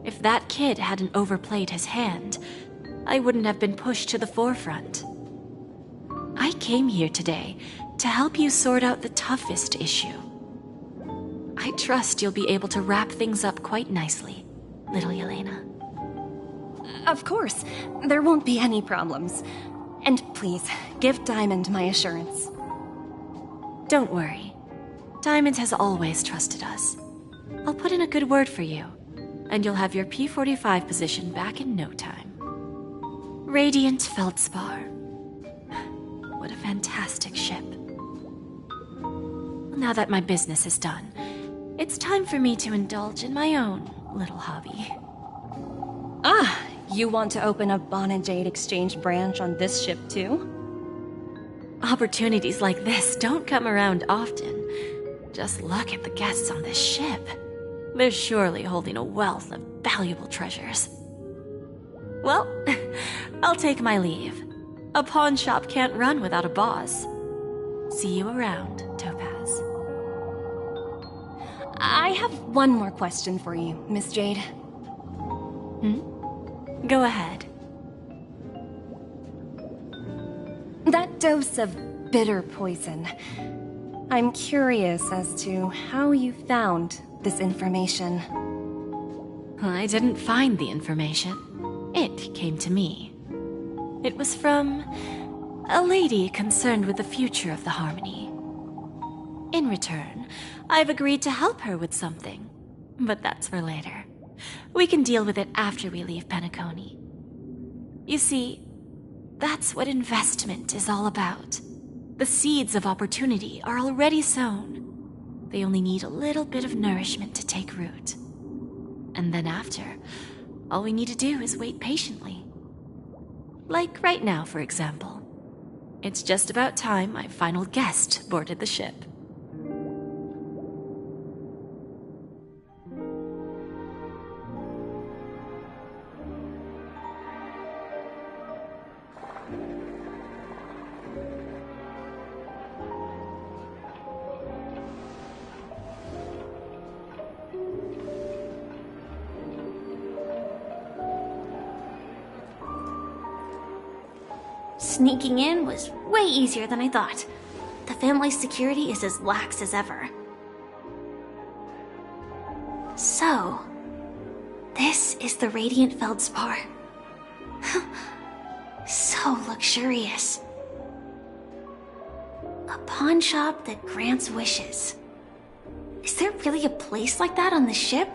If that kid hadn't overplayed his hand, I wouldn't have been pushed to the forefront. I came here today to help you sort out the toughest issue. I trust you'll be able to wrap things up quite nicely, little Yelena. Of course, there won't be any problems. And please, give Diamond my assurance. Don't worry. Diamond has always trusted us. I'll put in a good word for you, and you'll have your P-45 position back in no time. Radiant Feldspar. What a fantastic ship. Now that my business is done, it's time for me to indulge in my own little hobby. Ah, you want to open a Bon and Jade exchange branch on this ship too? Opportunities like this don't come around often. Just look at the guests on this ship. They're surely holding a wealth of valuable treasures. Well, I'll take my leave. A pawn shop can't run without a boss. See you around, Topaz. I have one more question for you, Miss Jade. Go ahead. That dose of bitter poison. I'm curious as to how you found this information. I didn't find the information. It came to me. It was from a lady concerned with the future of the Harmony. In return, I've agreed to help her with something. But that's for later. We can deal with it after we leave Penacony. You see, that's what investment is all about. The seeds of opportunity are already sown. They only need a little bit of nourishment to take root. And then after, all we need to do is wait patiently. Like right now, for example. It's just about time my final guest boarded the ship. Sneaking in was way easier than I thought. The family's security is as lax as ever. So, this is the Radiant Feldspar. So luxurious. A pawn shop that grants wishes. Is there really a place like that on the ship?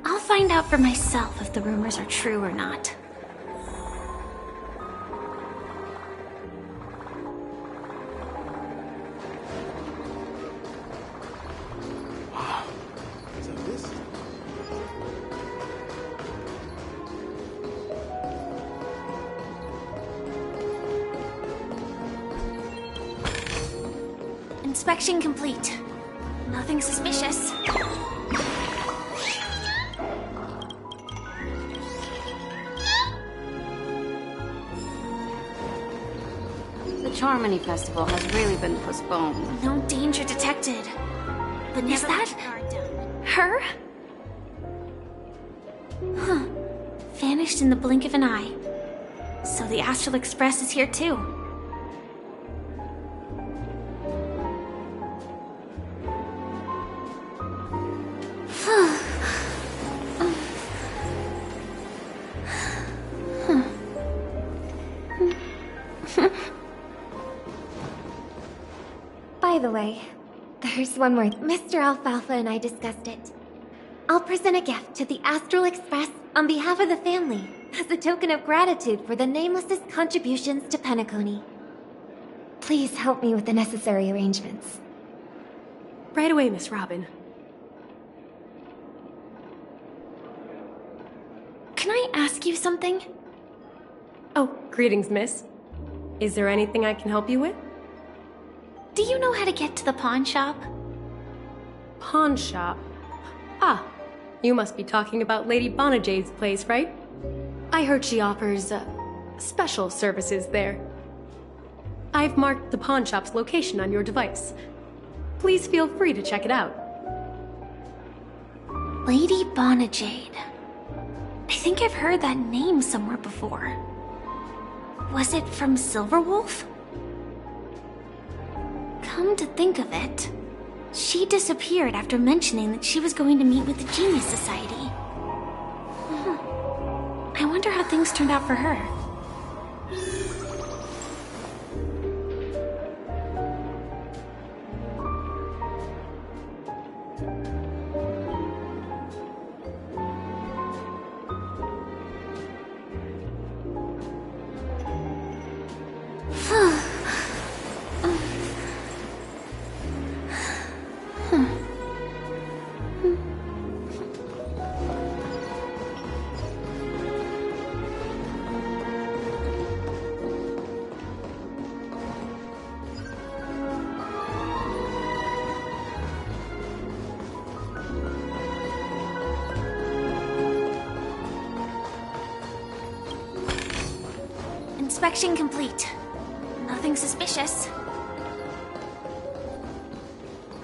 I'll find out for myself if the rumors are true or not. Inspection complete. Nothing suspicious. The Charmony Festival has really been postponed. No danger detected. But is that her? Huh. Vanished in the blink of an eye. So the Astral Express is here too. By the way, there's one more. Mr. Alfalfa and I discussed it. I'll present a gift to the Astral Express on behalf of the family as a token of gratitude for the Nameless's contributions to Penacony. Please help me with the necessary arrangements. Right away, Miss Robin. Can I ask you something? Oh, greetings, miss. Is there anything I can help you with? Do you know how to get to the pawn shop? Pawn shop? Ah, you must be talking about Lady Bonajade's place, right? I heard she offers, special services there. I've marked the pawn shop's location on your device. Please feel free to check it out. Lady Bonajade. I think I've heard that name somewhere before. Was it from Silverwolf? Come to think of it, she disappeared after mentioning that she was going to meet with the Genius Society. I wonder how things turned out for her. Inspection complete. Nothing suspicious.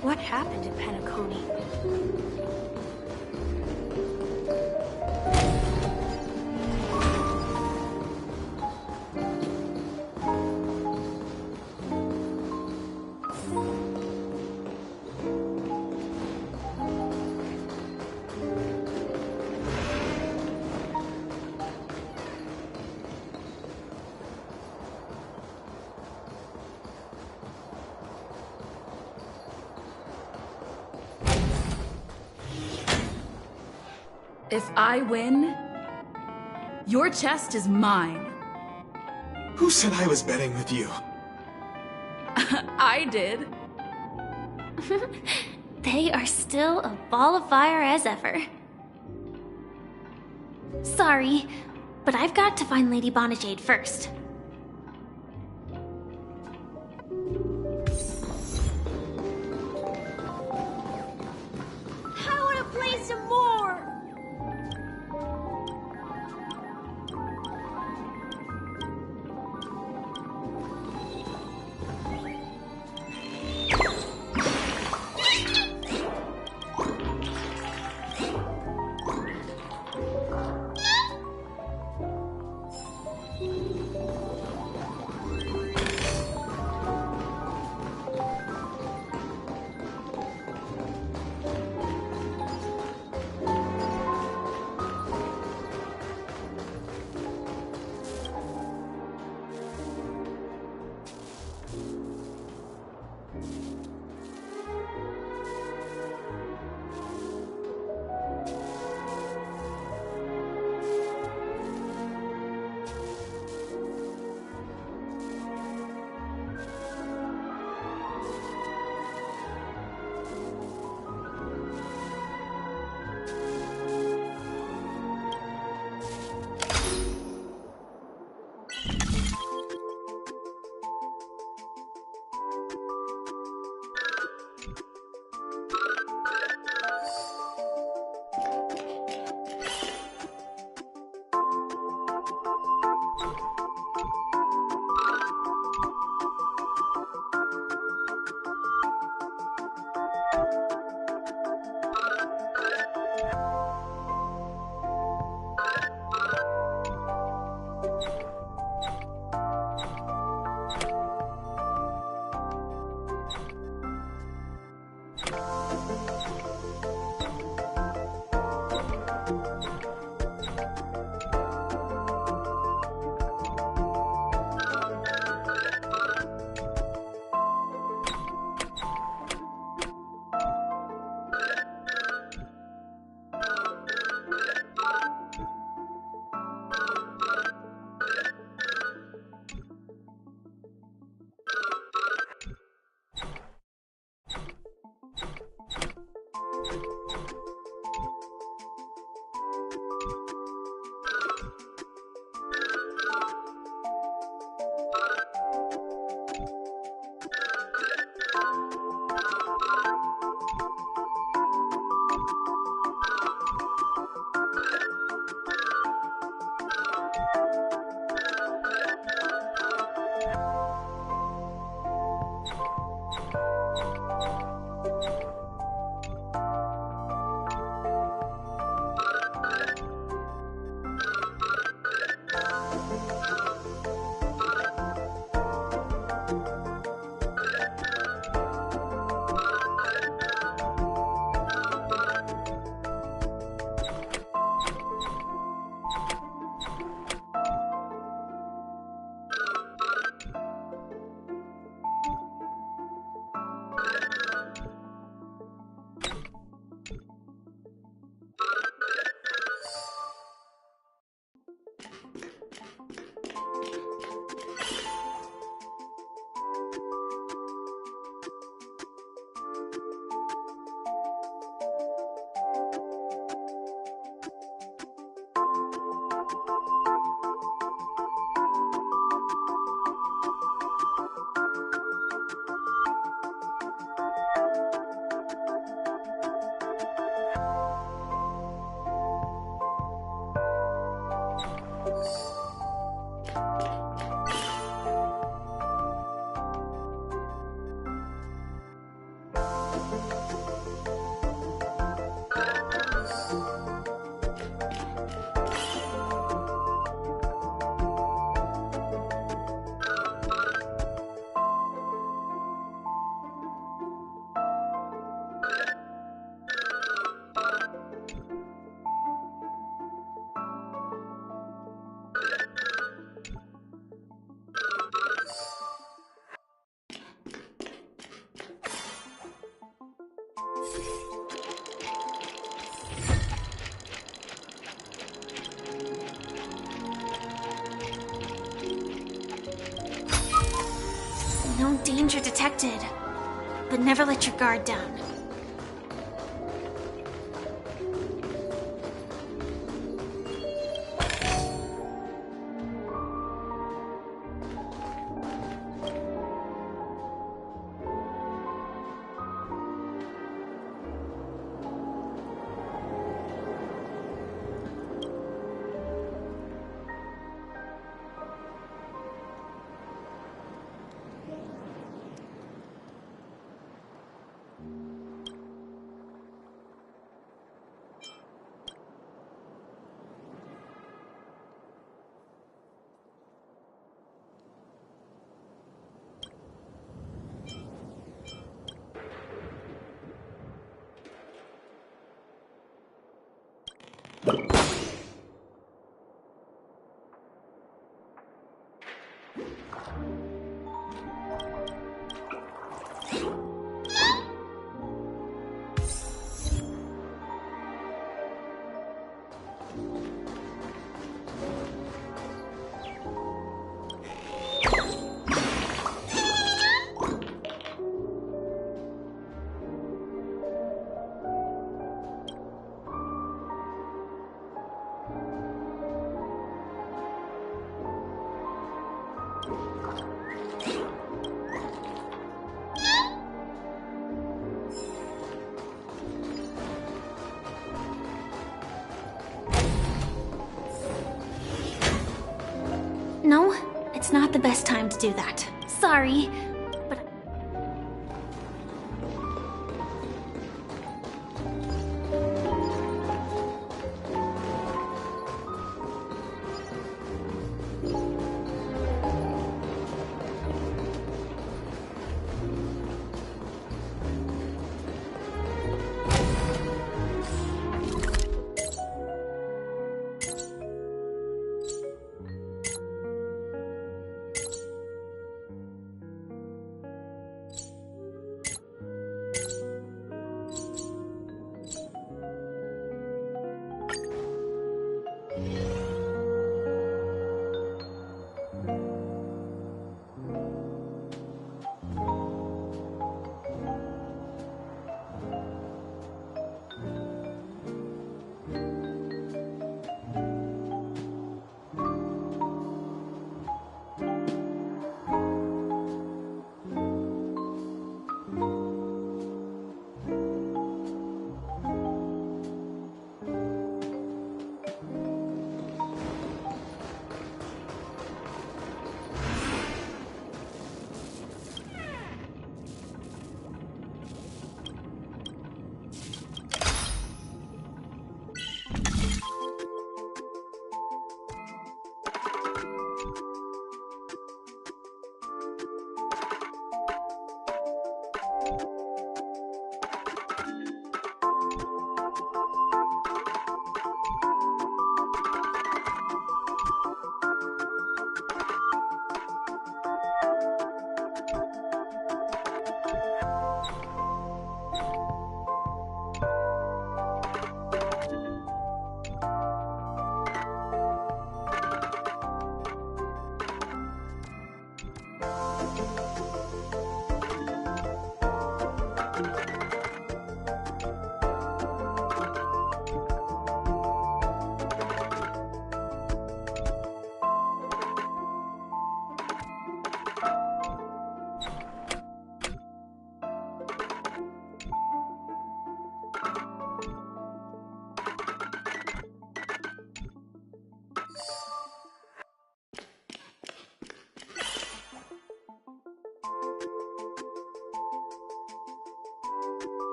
What happened in Penacony? If I win, your chest is mine. Who said I was betting with you? I did. They are still a ball of fire as ever. Sorry, but I've got to find Lady Bonajade first. I want to play some more! No danger detected. But never let your guard down. No, it's not the best time to do that. Sorry, but...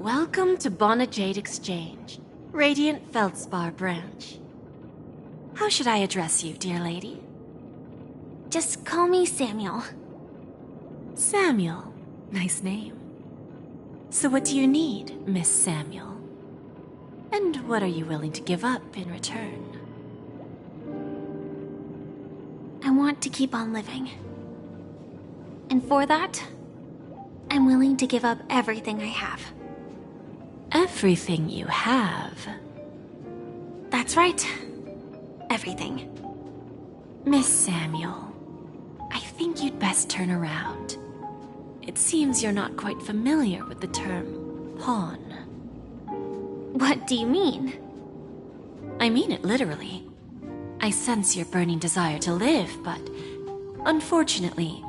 Welcome to Bonajade Exchange, Radiant Feldspar branch. How should I address you, dear lady? Just call me Samuel. Samuel. Nice name. So what do you need, Miss Samuel? And what are you willing to give up in return? I want to keep on living. And for that, I'm willing to give up everything I have. Everything you have? That's right. Everything. Miss Samuel, I think you'd best turn around. It seems you're not quite familiar with the term pawn. What do you mean? I mean it literally. I sense your burning desire to live, but unfortunately,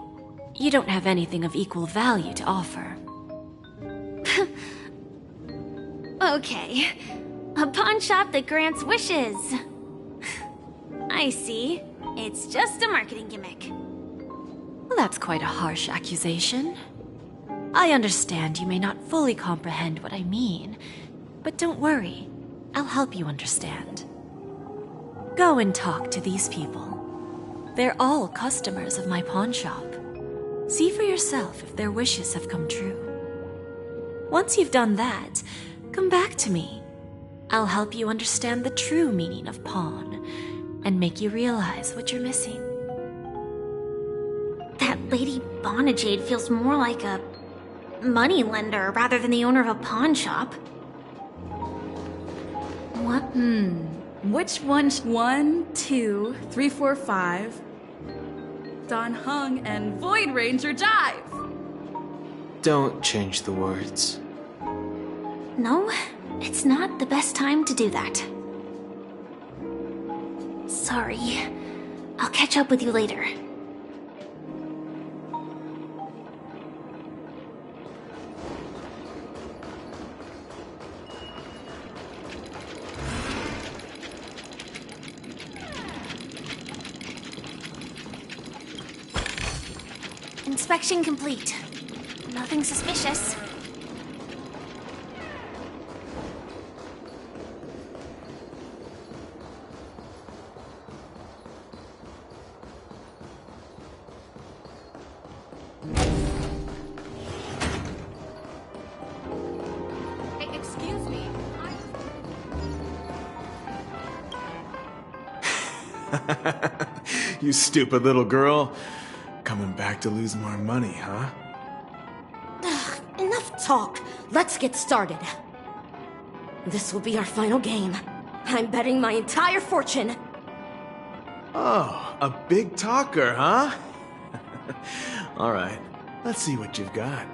you don't have anything of equal value to offer. Okay. A pawn shop that grants wishes. I see. It's just a marketing gimmick. Well, that's quite a harsh accusation. I understand you may not fully comprehend what I mean, but don't worry. I'll help you understand. Go and talk to these people. They're all customers of my pawn shop. See for yourself if their wishes have come true. Once you've done that, come back to me. I'll help you understand the true meaning of pawn and make you realize what you're missing. That Lady Bonajade feels more like a money lender rather than the owner of a pawn shop. What? Which one? 1, 2, 3, 4, 5. Don Hung and Void Ranger Jive. Don't change the words. No, it's not the best time to do that. Sorry. I'll catch up with you later. Inspection complete. Nothing suspicious. Excuse me. You stupid little girl. Coming back to lose more money, huh? Enough talk. Let's get started. This will be our final game. I'm betting my entire fortune. Oh, a big talker, huh? All right, let's see what you've got.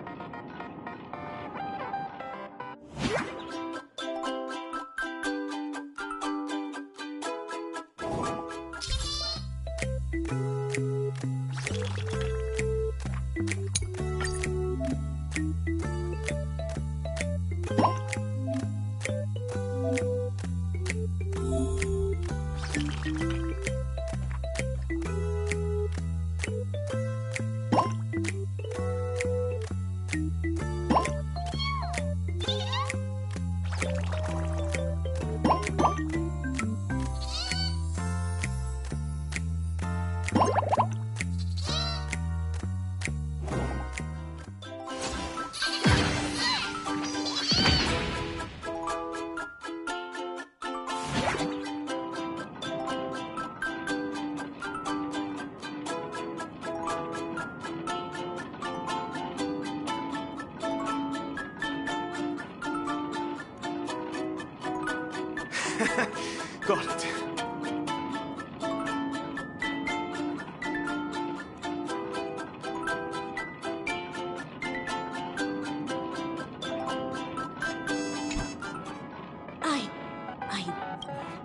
Got it.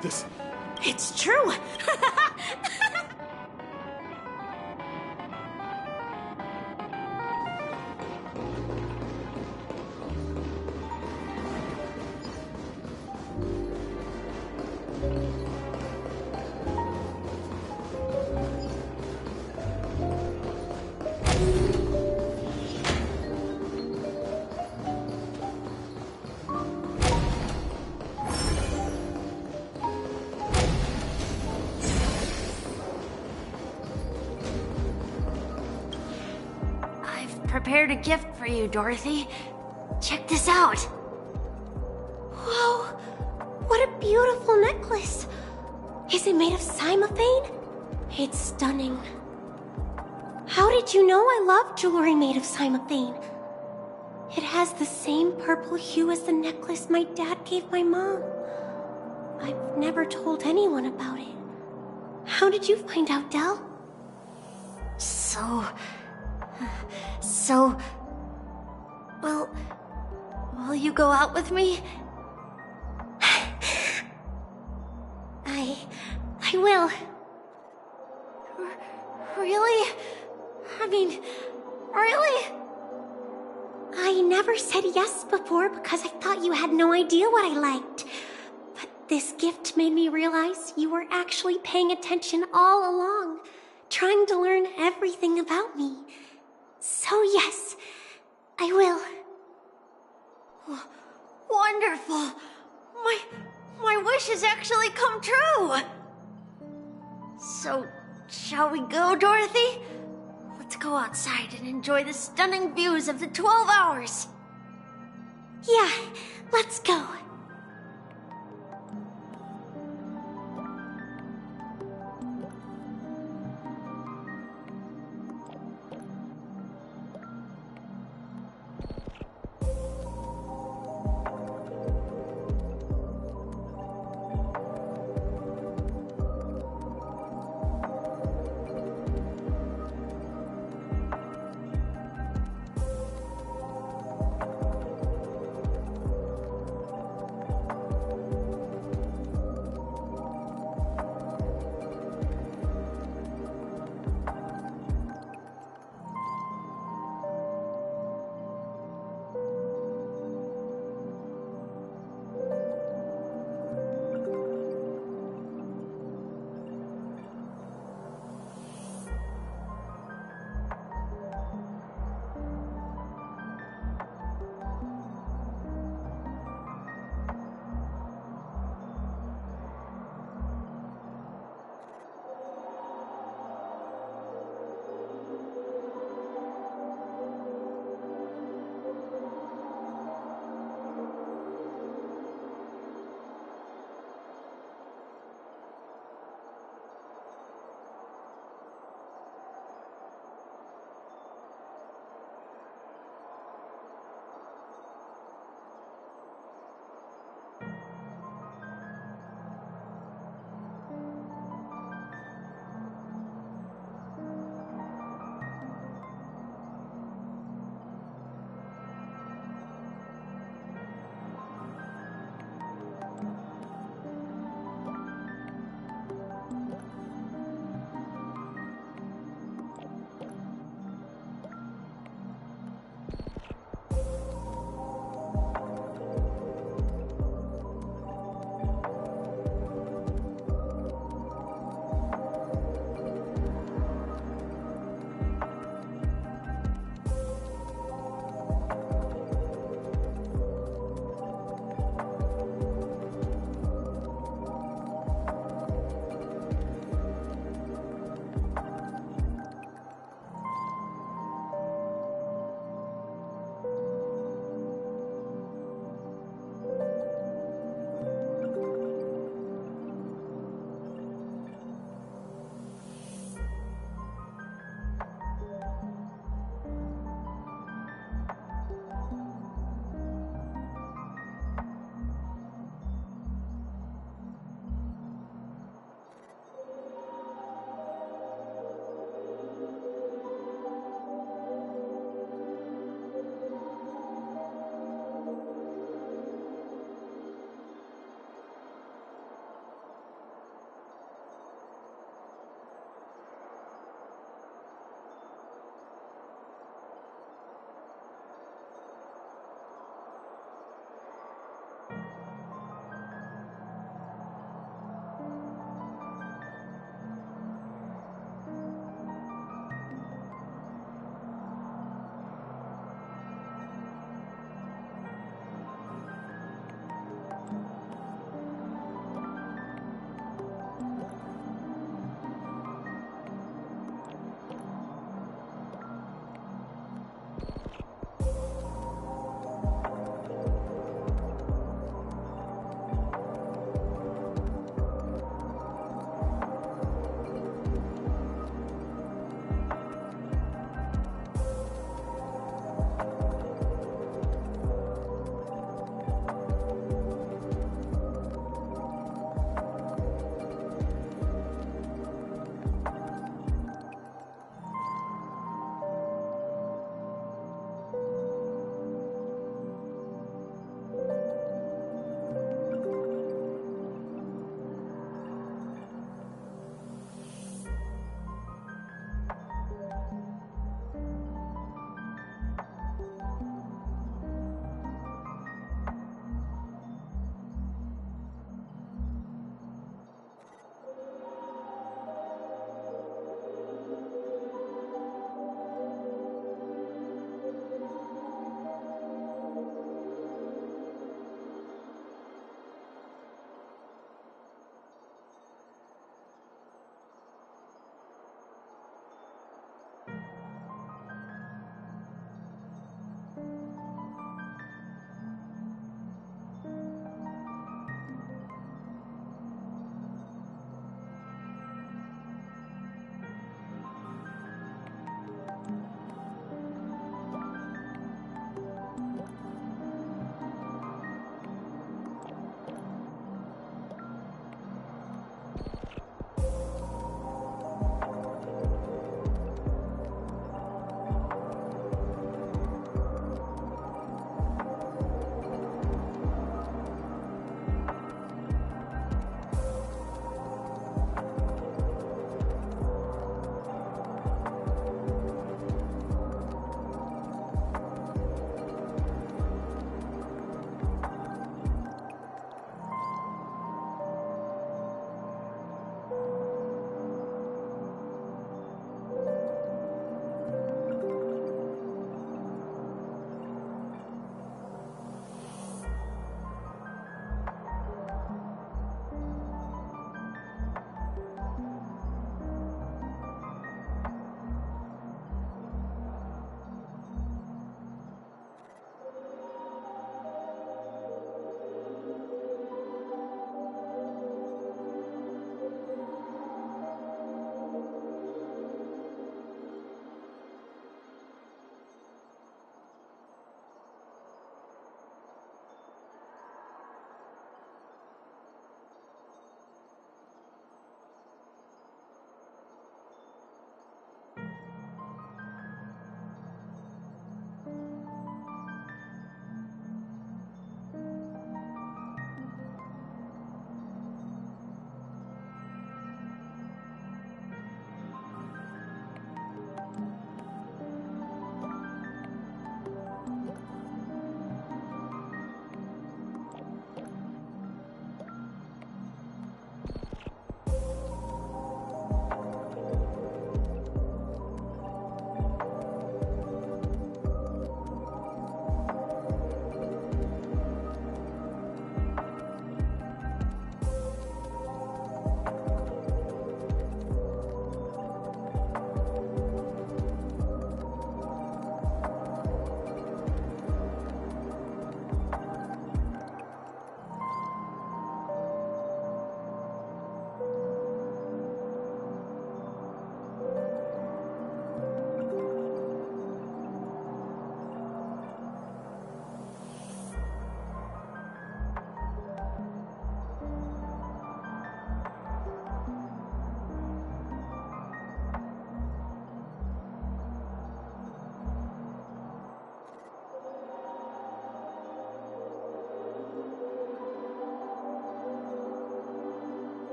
This... It's true! Prepared a gift for you, Dorothy. Check this out. Whoa! What a beautiful necklace! Is it made of cymophane? It's stunning. How did you know I love jewelry made of cymophane? It has the same purple hue as the necklace my dad gave my mom. I've never told anyone about it. How did you find out, Del? Well, will you go out with me? I will. Really? I mean, really? I never said yes before because I thought you had no idea what I liked. But this gift made me realize you were actually paying attention all along, trying to learn everything about me. So yes, I will. Wonderful! My wish has actually come true! So, shall we go, Dorothy? Let's go outside and enjoy the stunning views of the 12 hours! Yeah, let's go.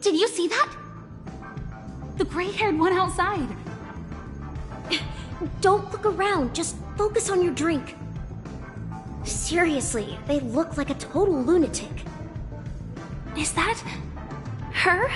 Did you see that? The gray-haired one outside. Don't look around, just focus on your drink. Seriously, they look like a total lunatic. Is that her?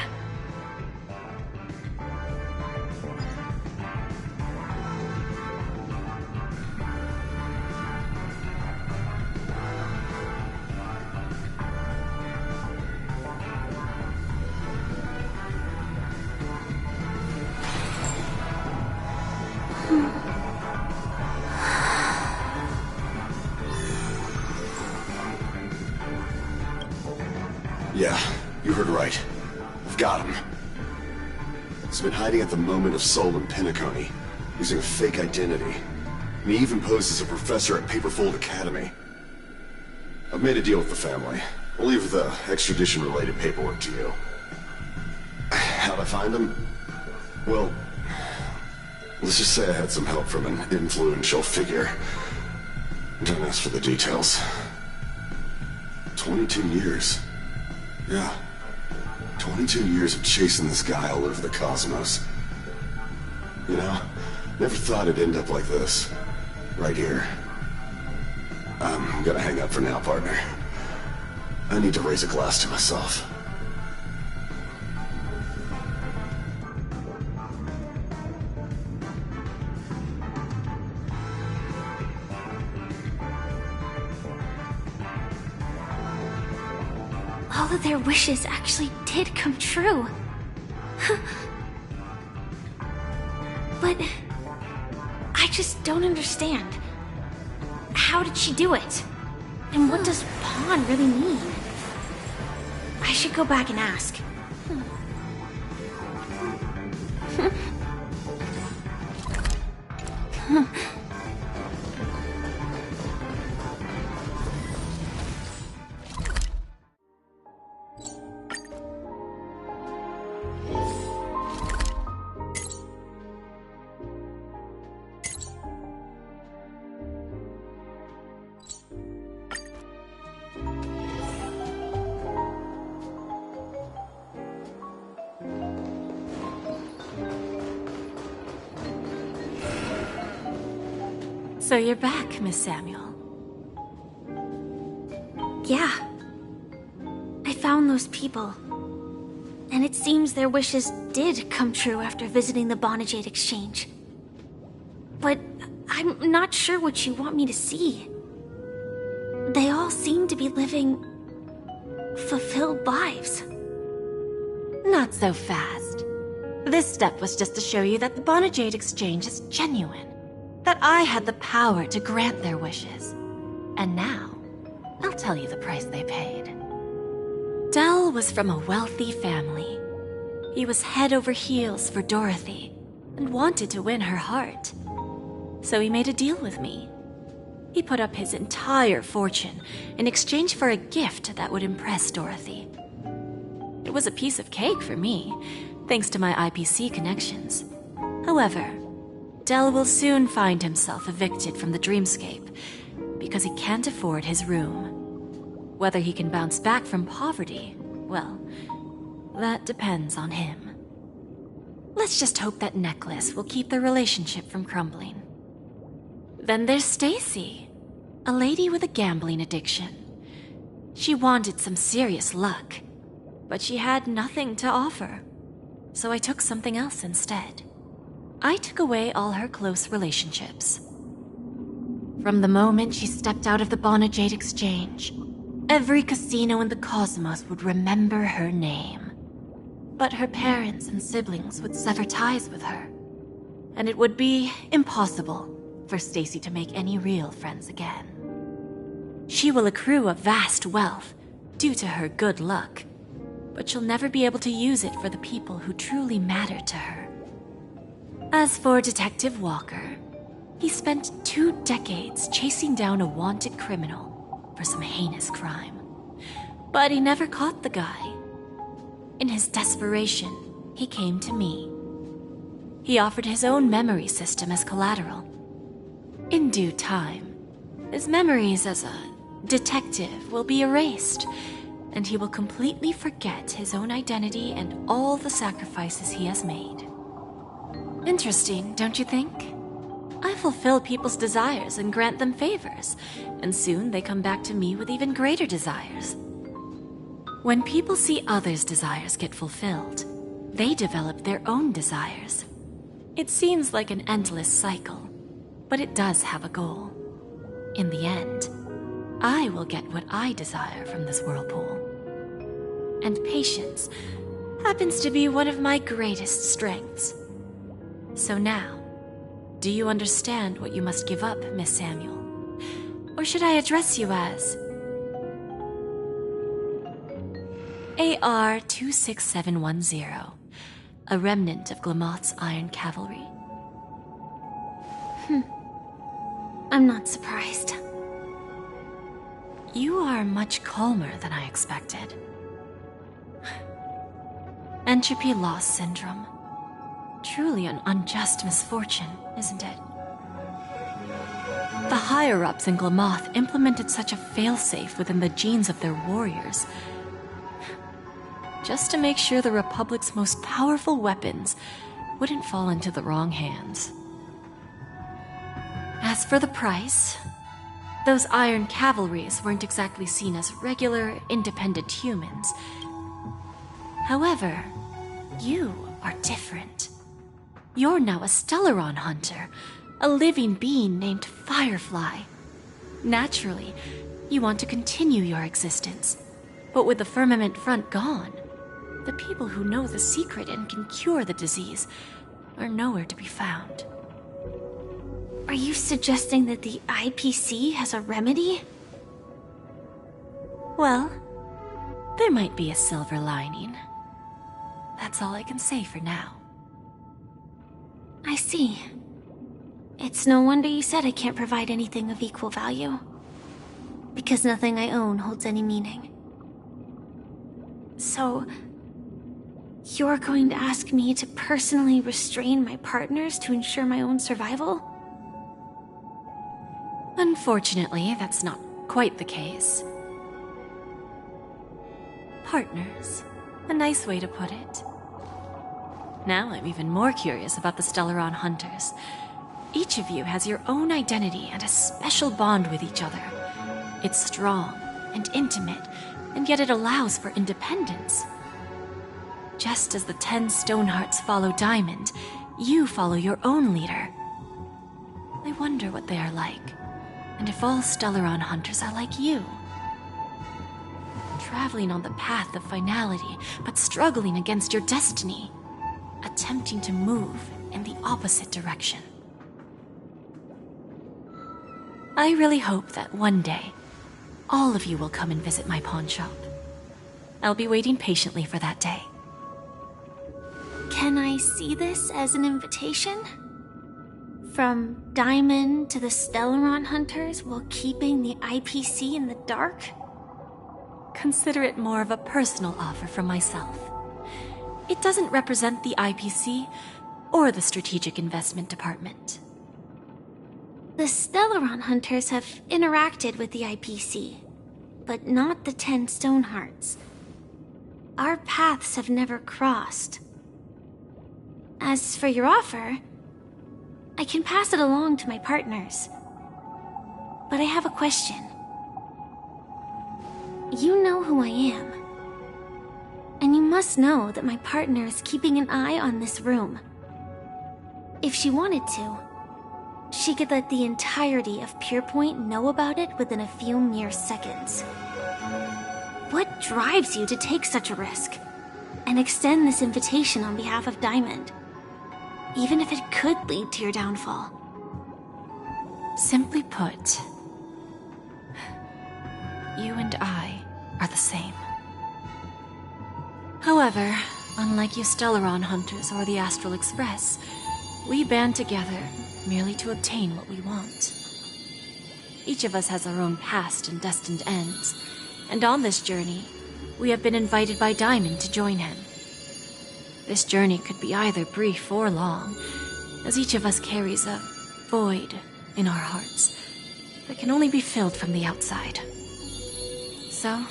Yeah, you heard right. We've got him. He's been hiding at the Moment of Soul in Penacony, using a fake identity. And he even posed as a professor at Paperfold Academy. I've made a deal with the family. I'll leave the extradition-related paperwork to you. How'd I find him? Well, let's just say I had some help from an influential figure. Don't ask for the details. 22 years. Yeah. 22 years of chasing this guy all over the cosmos. You know, never thought it'd end up like this. Right here. I'm gonna hang up for now, partner. I need to raise a glass to myself. All of their wishes actually did come true. But I just don't understand. How did she do it? And what does pawn really mean? I should go back and ask. So you're back, Miss Samuel. Yeah. I found those people. And it seems their wishes did come true after visiting the Bonajade Exchange. But I'm not sure what you want me to see. They all seem to be living fulfilled lives. Not so fast. This step was just to show you that the Bonajade Exchange is genuine. That I had the power to grant their wishes. And now, I'll tell you the price they paid. Dell was from a wealthy family. He was head over heels for Dorothy and wanted to win her heart. So he made a deal with me. He put up his entire fortune in exchange for a gift that would impress Dorothy. It was a piece of cake for me, thanks to my IPC connections. However, Dell will soon find himself evicted from the dreamscape because he can't afford his room. Whether he can bounce back from poverty, well, that depends on him. Let's just hope that necklace will keep their relationship from crumbling. Then there's Stacy, a lady with a gambling addiction. She wanted some serious luck, but she had nothing to offer, so I took something else instead. I took away all her close relationships. From the moment she stepped out of the Bonajade Exchange, every casino in the cosmos would remember her name. But her parents and siblings would sever ties with her, and it would be impossible for Stacy to make any real friends again. She will accrue a vast wealth due to her good luck, but she'll never be able to use it for the people who truly matter to her. As for Detective Walker, he spent 2 decades chasing down a wanted criminal for some heinous crime. But he never caught the guy. In his desperation, he came to me. He offered his own memory system as collateral. In due time, his memories as a detective will be erased, and he will completely forget his own identity and all the sacrifices he has made. Interesting, don't you think? I fulfill people's desires and grant them favors, and soon they come back to me with even greater desires. When people see others' desires get fulfilled, they develop their own desires. It seems like an endless cycle, but it does have a goal. In the end, I will get what I desire from this whirlpool. And patience happens to be one of my greatest strengths. So now, do you understand what you must give up, Miss Samuel? Or should I address you as AR-26710, a remnant of Glamoth's Iron Cavalry? I'm not surprised. You are much calmer than I expected. Entropy loss syndrome. Truly an unjust misfortune, isn't it? The higher-ups in Glamoth implemented such a failsafe within the genes of their warriors, just to make sure the Republic's most powerful weapons wouldn't fall into the wrong hands. As for the price, those Iron Cavalries weren't exactly seen as regular, independent humans. However, you are different. You're now a Stellaron hunter, a living being named Firefly. Naturally, you want to continue your existence, but with the Firmament Front gone, the people who know the secret and can cure the disease are nowhere to be found. Are you suggesting that the IPC has a remedy? Well, there might be a silver lining. That's all I can say for now. I see. It's no wonder you said I can't provide anything of equal value. Because nothing I own holds any meaning. So, you're going to ask me to personally restrain my partners to ensure my own survival? Unfortunately, that's not quite the case. Partners. A nice way to put it. Now I'm even more curious about the Stellaron Hunters. Each of you has your own identity and a special bond with each other. It's strong and intimate, and yet it allows for independence. Just as the 10 Stonehearts follow Diamond, you follow your own leader. I wonder what they are like, and if all Stellaron Hunters are like you. Traveling on the path of finality, but struggling against your destiny. Attempting to move in the opposite direction. I really hope that one day, all of you will come and visit my pawn shop. I'll be waiting patiently for that day. Can I see this as an invitation? From Diamond to the Stellaron Hunters while keeping the IPC in the dark? Consider it more of a personal offer from myself. It doesn't represent the IPC or the Strategic Investment Department. The Stellaron Hunters have interacted with the IPC, but not the 10 Stonehearts. Our paths have never crossed. As for your offer, I can pass it along to my partners. But I have a question. You know who I am. And you must know that my partner is keeping an eye on this room. If she wanted to, she could let the entirety of Purepoint know about it within a few mere seconds. What drives you to take such a risk and extend this invitation on behalf of Diamond, even if it could lead to your downfall? Simply put, you and I are the same. However, unlike you Stellaron Hunters or the Astral Express, we band together merely to obtain what we want. Each of us has our own past and destined ends, and on this journey, we have been invited by Diamond to join him. This journey could be either brief or long, as each of us carries a void in our hearts that can only be filled from the outside. So,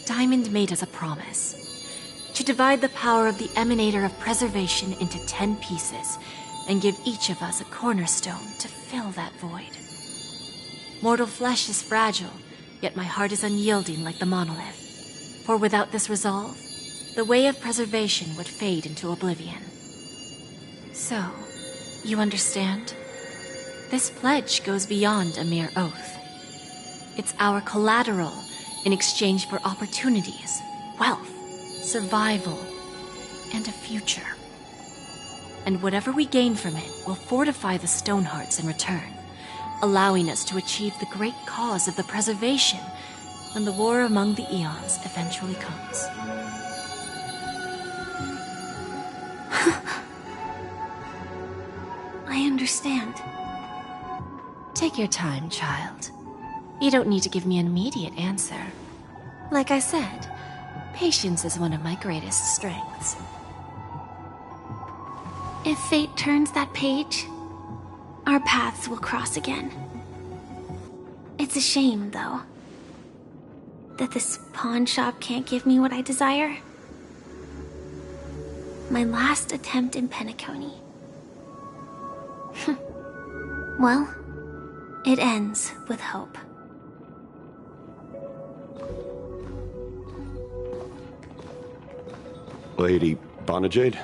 Diamond made us a promise. To divide the power of the Emanator of Preservation into 10 pieces, and give each of us a cornerstone to fill that void. Mortal flesh is fragile, yet my heart is unyielding like the monolith. For without this resolve, the way of preservation would fade into oblivion. So, you understand? This pledge goes beyond a mere oath. It's our collateral in exchange for opportunities, wealth, survival, and a future. And whatever we gain from it will fortify the Stonehearts in return, allowing us to achieve the great cause of the preservation when the war among the eons eventually comes. I understand. Take your time, child. You don't need to give me an immediate answer. Like I said, patience is one of my greatest strengths. If fate turns that page, our paths will cross again. It's a shame, though, that this pawn shop can't give me what I desire. My last attempt in Penacony. Well, it ends with hope. Lady Bonajade?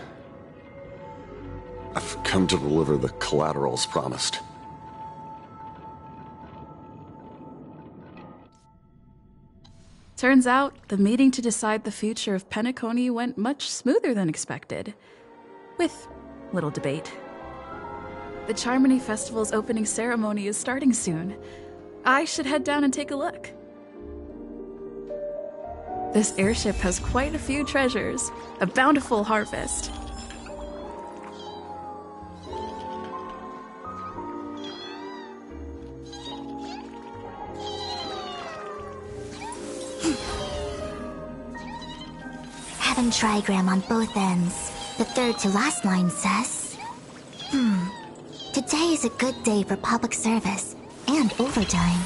I've come to deliver the collaterals promised. Turns out, the meeting to decide the future of Penacony went much smoother than expected. With little debate. The Charmony Festival's opening ceremony is starting soon. I should head down and take a look. This airship has quite a few treasures. A bountiful harvest. Having trigram on both ends. The third to last line says... Today is a good day for public service and overtime.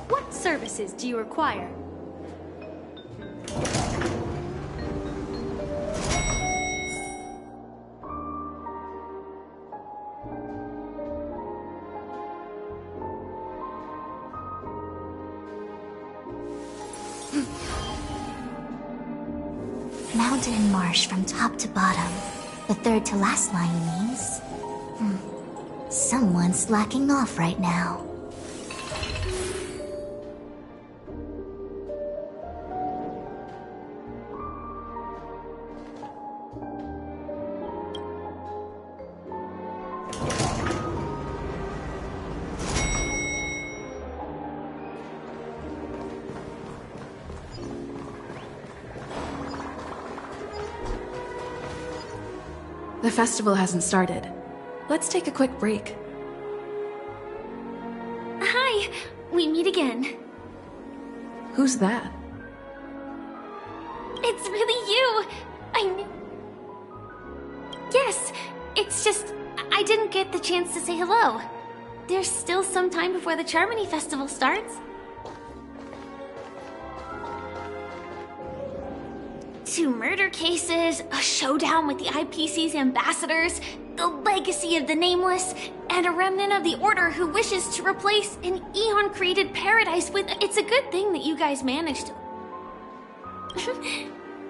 What services do you require? Mountain and marsh from top to bottom. The third to last line means... Someone's slacking off right now. The festival hasn't started. Let's take a quick break. Hi! We meet again. Who's that? It's really you! Yes, it's just... I didn't get the chance to say hello. There's still some time before the Charmony Festival starts. 2 murder cases, a showdown with the IPC's ambassadors, the legacy of the Nameless, and a remnant of the Order who wishes to replace an Eon-created paradise with... It's a good thing that you guys managed to...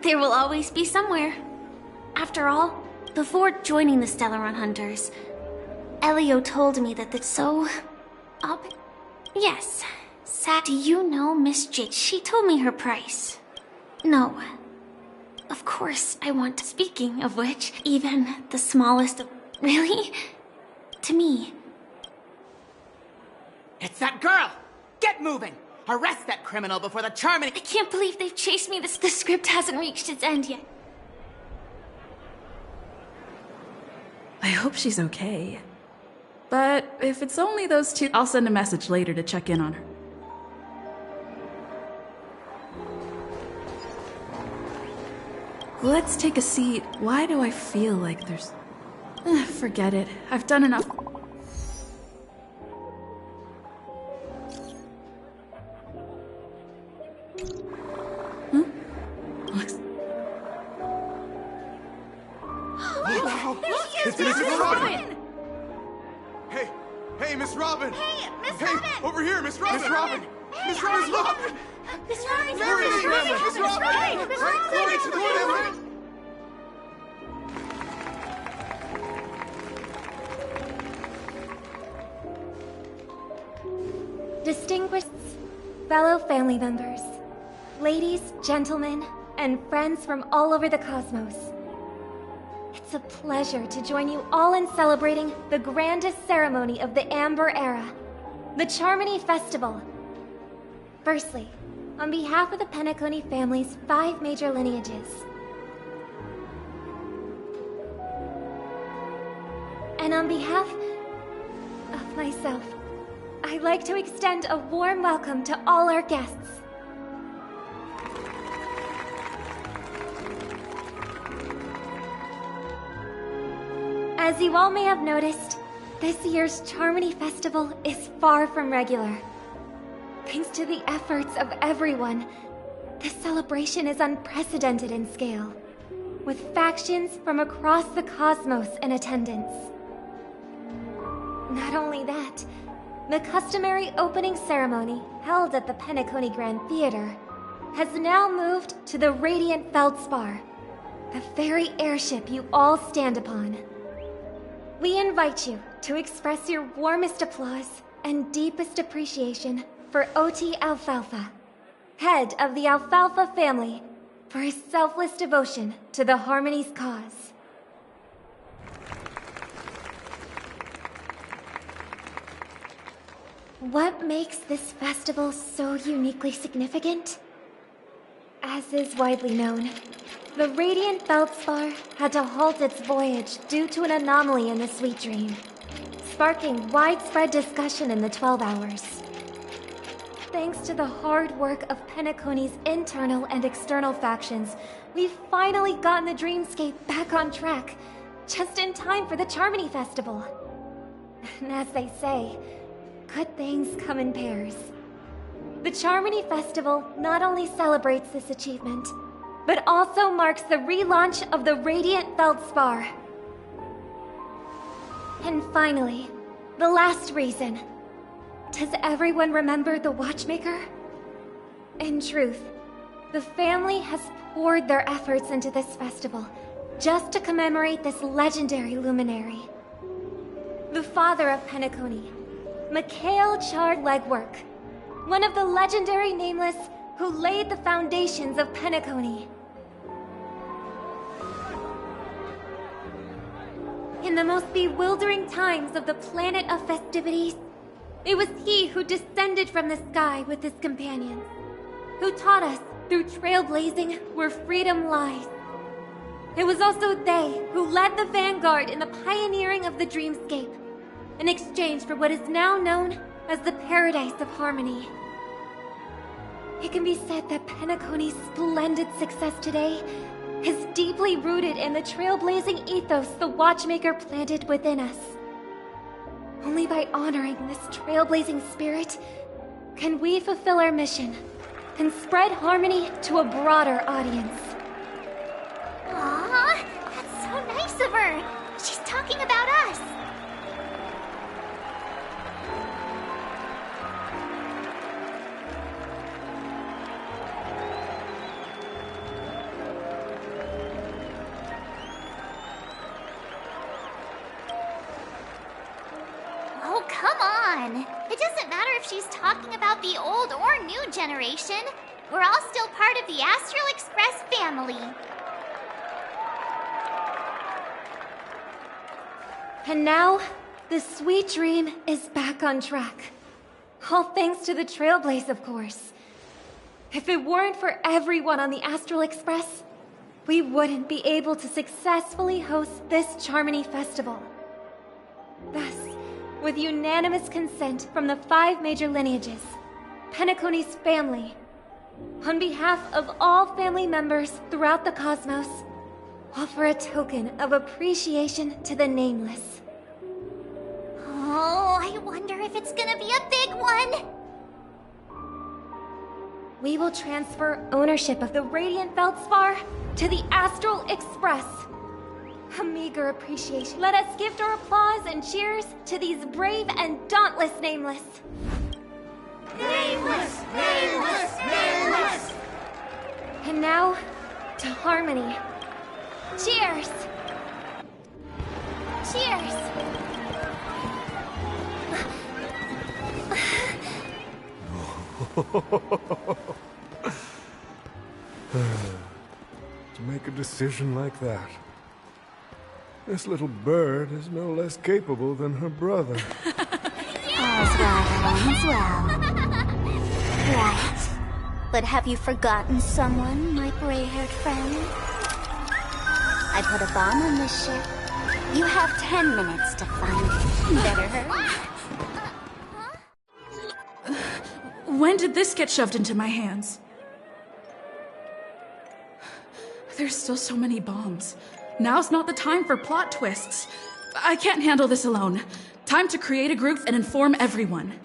There will always be somewhere. After all, before joining the Stellaron Hunters, Elio told me that Yes. Do you know Miss Jade? She told me her price. No. Of course I want to. Speaking of which, even the smallest of... Really? To me. It's that girl! Get moving! Arrest that criminal before the Charming... I can't believe they've chased me. The script hasn't reached its end yet. I hope she's okay. But if it's only those two, I'll send a message later to check in on her. Let's take a seat. Why do I feel like there's... Forget it. I've done enough. Huh? Looks... It's Miss Robin! Hey, Miss Robin! Hey, Miss Robin! Over here, Miss Robin! Miss Robin! Miss Robin! Miss Robin! Miss Robin! Miss Robin! Right to the window! Distinguished fellow family members, ladies, gentlemen, and friends from all over the cosmos. It's a pleasure to join you all in celebrating the grandest ceremony of the Amber Era, the Charmony Festival. Firstly, on behalf of the Penacony family's 5 major lineages, and on behalf of myself, I'd like to extend a warm welcome to all our guests. As you all may have noticed, this year's Charmony Festival is far from regular. Thanks to the efforts of everyone, this celebration is unprecedented in scale, with factions from across the cosmos in attendance. Not only that, the customary opening ceremony held at the Penacony Grand Theater has now moved to the Radiant Feldspar, the very airship you all stand upon. We invite you to express your warmest applause and deepest appreciation for Oti Alfalfa, head of the Alfalfa family, for his selfless devotion to the Harmony's cause. What makes this festival so uniquely significant? As is widely known, the Radiant Feldspar had to halt its voyage due to an anomaly in the Sweet Dream, sparking widespread discussion in the 12 Hours. Thanks to the hard work of Penacony's internal and external factions, we've finally gotten the Dreamscape back on track, just in time for the Charmony Festival. And as they say, good things come in pairs. The Charmony Festival not only celebrates this achievement, but also marks the relaunch of the Radiant Feldspar. And finally, the last reason. Does everyone remember the Watchmaker? In truth, the family has poured their efforts into this festival just to commemorate this legendary luminary. The father of Penacony, Mikhail Chard Legwork, one of the legendary Nameless who laid the foundations of Penacony. In the most bewildering times of the planet of festivities, it was he who descended from the sky with his companions, who taught us through trailblazing where freedom lies. It was also they who led the vanguard in the pioneering of the Dreamscape, in exchange for what is now known as the Paradise of Harmony. It can be said that Penacony's splendid success today is deeply rooted in the trailblazing ethos the Watchmaker planted within us. Only by honoring this trailblazing spirit can we fulfill our mission and spread harmony to a broader audience. Aww, that's so nice of her. She's talking talking about us. Oh, come on. It doesn't matter if she's talking about the old or new generation. We're all still part of the Astral Express family. And now, the sweet dream is back on track. All thanks to the Trailblaze, of course. If it weren't for everyone on the Astral Express, we wouldn't be able to successfully host this Charmony Festival. Thus, with unanimous consent from the 5 major lineages, Penacony's family, on behalf of all family members throughout the cosmos, offer a token of appreciation to the Nameless. Oh, I wonder if it's gonna be a big one. We will transfer ownership of the Radiant Feldspar to the Astral Express. A meager appreciation. Let us gift our applause and cheers to these brave and dauntless Nameless. Nameless! Nameless! Nameless! And now, to Harmony. Cheers! Cheers! To make a decision like that. This little bird is no less capable than her brother. All's well. Right. But have you forgotten someone, my gray-haired friend? I put a bomb on this ship. You have 10 minutes to find it. Better hurry. When did this get shoved into my hands? There's still so many bombs. Now's not the time for plot twists. I can't handle this alone. Time to create a group and inform everyone.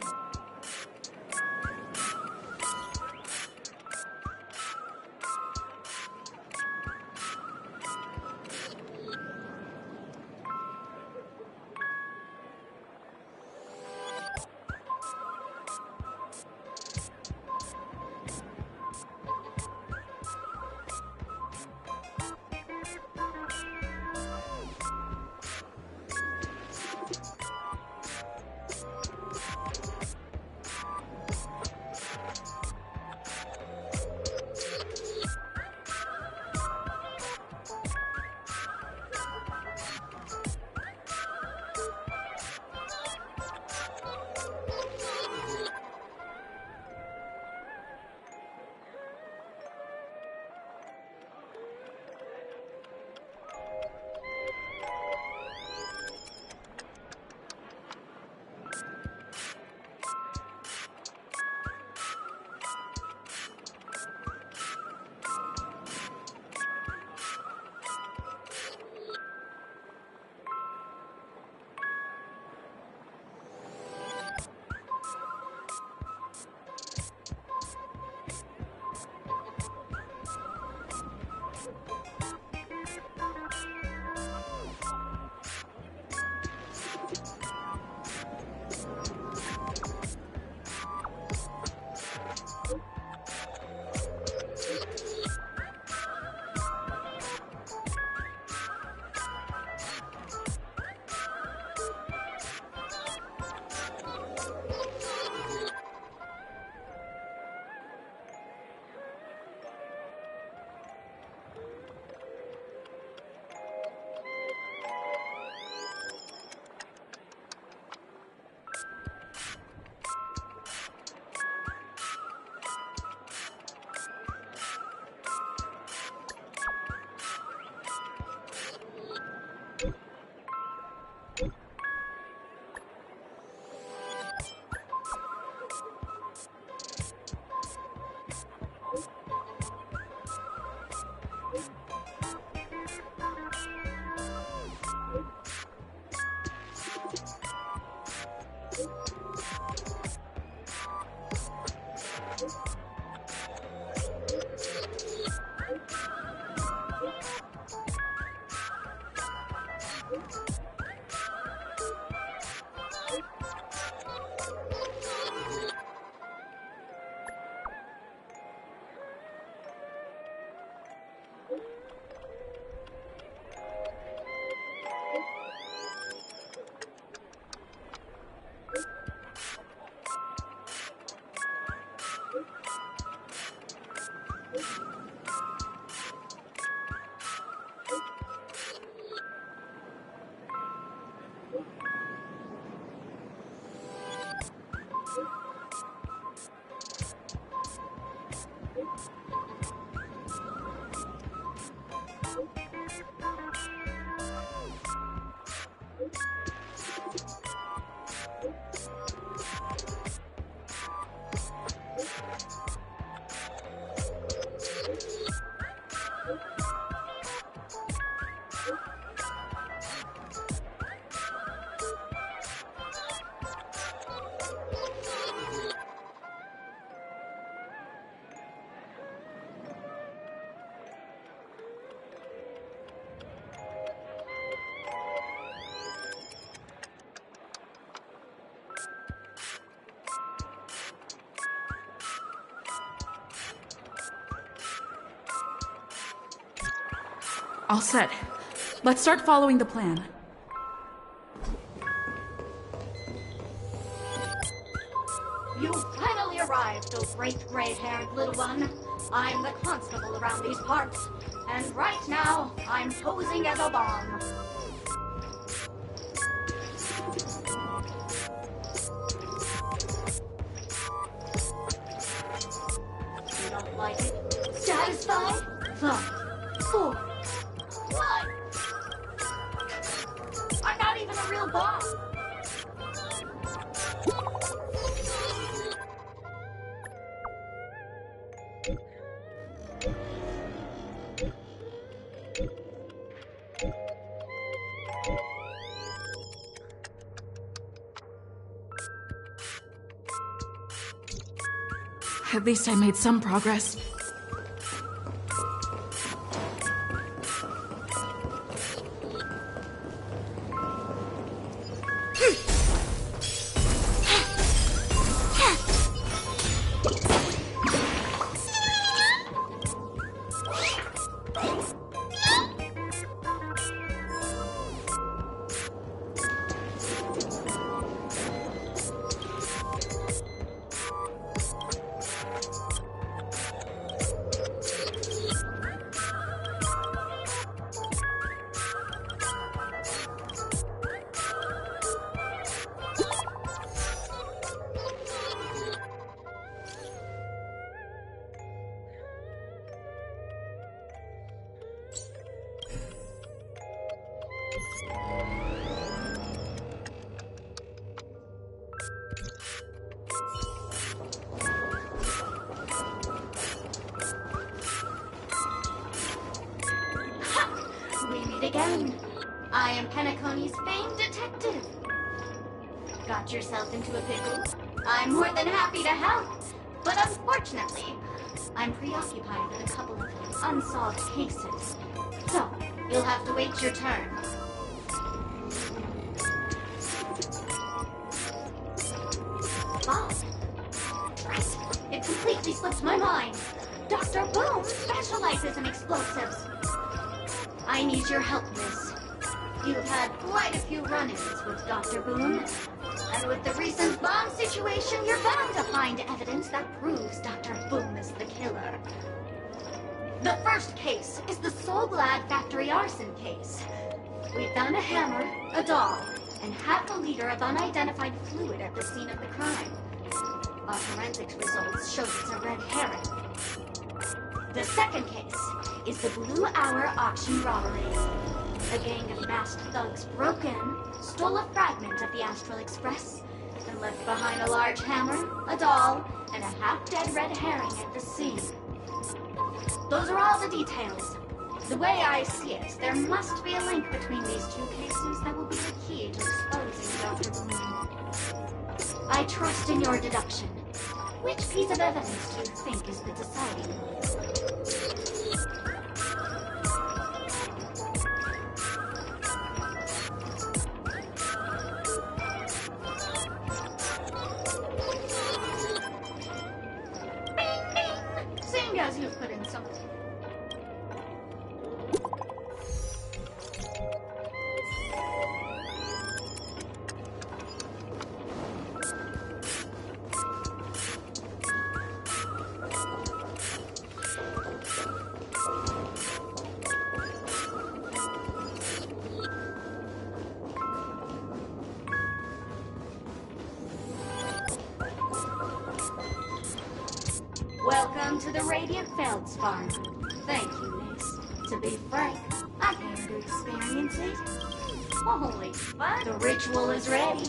All set. Let's start following the plan. You finally arrived, oh great gray-haired little one. I'm the constable around these parts, and right now, I'm posing as a bomb. You don't like it? Satisfied? 5, 4, 1. I'm not even a real bomb. At least I made some progress. Again. I am Penacony's famed detective. Got yourself into a pickle? I'm more than happy to help. But unfortunately, I'm preoccupied with a couple of unsolved cases. So, you'll have to wait your turn. Bob. It completely slips my mind. Dr. Boom specializes in explosives. I need your help, miss. You've had quite a few run-ins with Dr. Boone. And with the recent bomb situation, you're bound to find evidence that proves Dr. Boone is the killer. The first case is the Soulglad factory arson case. We found a hammer, a doll, and half a liter of unidentified fluid at the scene of the crime. Our forensics results showed it's a red herring. The second case is the Blue Hour auction robbery. A gang of masked thugs broke in, stole a fragment of the Astral Express, and left behind a large hammer, a doll, and a half-dead red herring at the scene. Those are all the details. The way I see it, there must be a link between these two cases that will be the key to exposing Dr. Boone. I trust in your deduction. Which piece of evidence do you think is the deciding one? Seeing as you've put in something. Welcome to the Radiant Feldspar. Thank you, miss. To be frank, I've had to experience it. Holy fuck! The ritual is ready.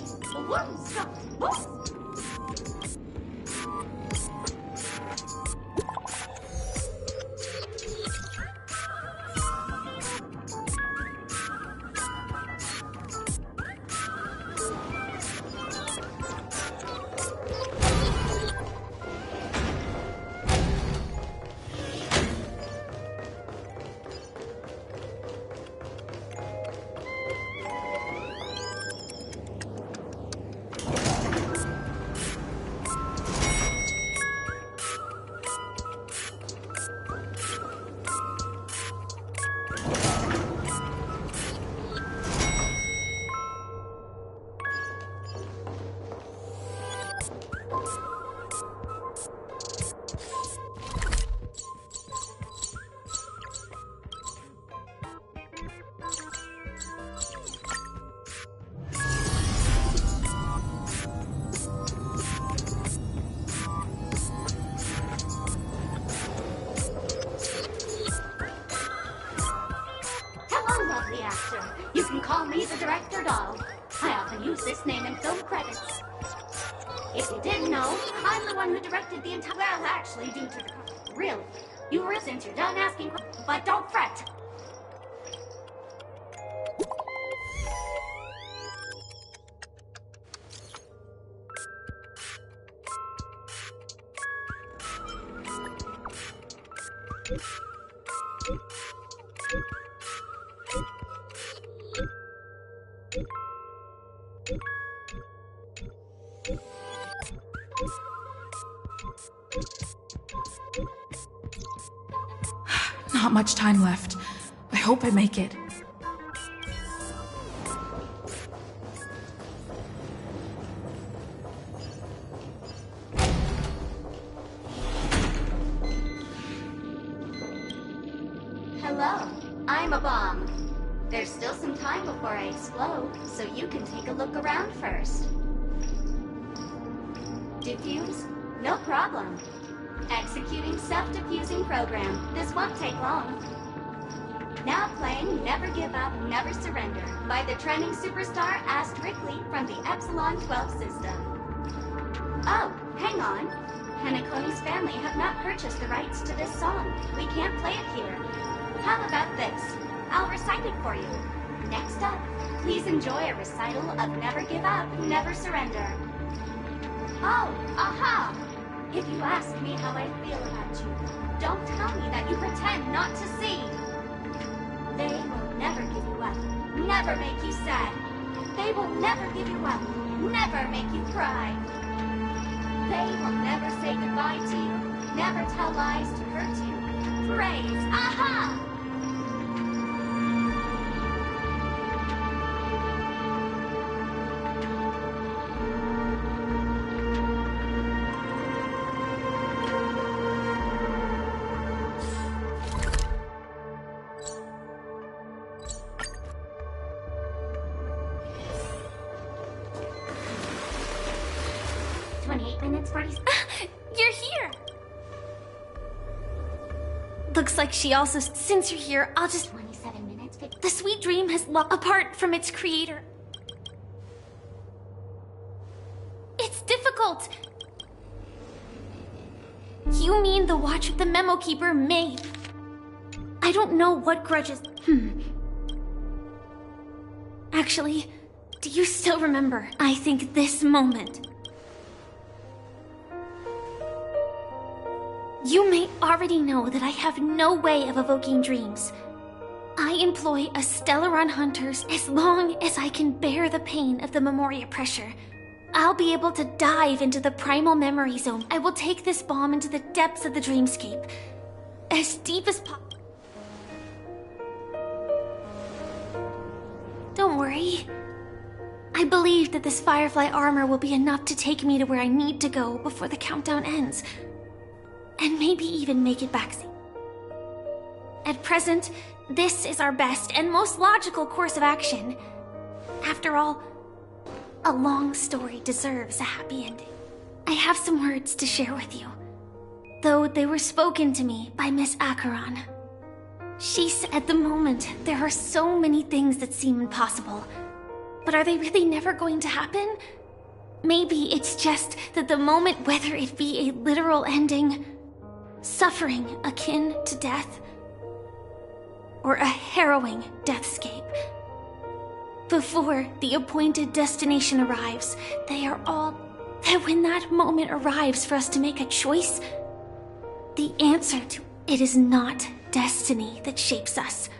If you didn't know, I'm the one who directed the entire... Well, actually, due to the... Really, you were since you're done asking questions, but don't fret. Not much time left. I hope I make it. Hello, I'm a bomb. There's still some time before I explode, so you can take a look around first. Diffuse? No problem. Executing self-diffusing program. This won't take long. Now playing Never Give Up, Never Surrender by the trending superstar Astrictly from the Epsilon 12 system. Oh, hang on. Penacony's family have not purchased the rights to this song. We can't play it here. How about this? I'll recite it for you. Next up, please enjoy a recital of Never Give Up, Never Surrender. Oh, aha! If you ask me how I feel about you, don't tell me that you pretend not to see. They will never give you up, never make you sad. They will never give you up, never make you cry. They will never say goodbye to you, never tell lies to hurt you. Praise, aha! 28 minutes, 40... You're here! Looks like she also... Since you're here, I'll just... 27 minutes, 50... The sweet dream has apart from its creator. It's difficult! You mean the watch the memo keeper made? I don't know what grudges... Actually, do you still remember? I think this moment... You may already know that I have no way of evoking dreams. I employ a Stellaron hunters as long as I can bear the pain of the Memoria pressure. I'll be able to dive into the primal memory zone. I will take this bomb into the depths of the dreamscape. As deep as possible. Don't worry. I believe that this Firefly armor will be enough to take me to where I need to go before the countdown ends. And maybe even make it back safe. At present, this is our best and most logical course of action. After all, a long story deserves a happy ending. I have some words to share with you, though they were spoken to me by Miss Acheron. She said at the moment there are so many things that seem impossible, but are they really never going to happen? Maybe it's just that the moment, whether it be a literal ending, suffering akin to death, or a harrowing deathscape. Before the appointed destination arrives, they are all... That when that moment arrives for us to make a choice, the answer to it is not destiny that shapes us.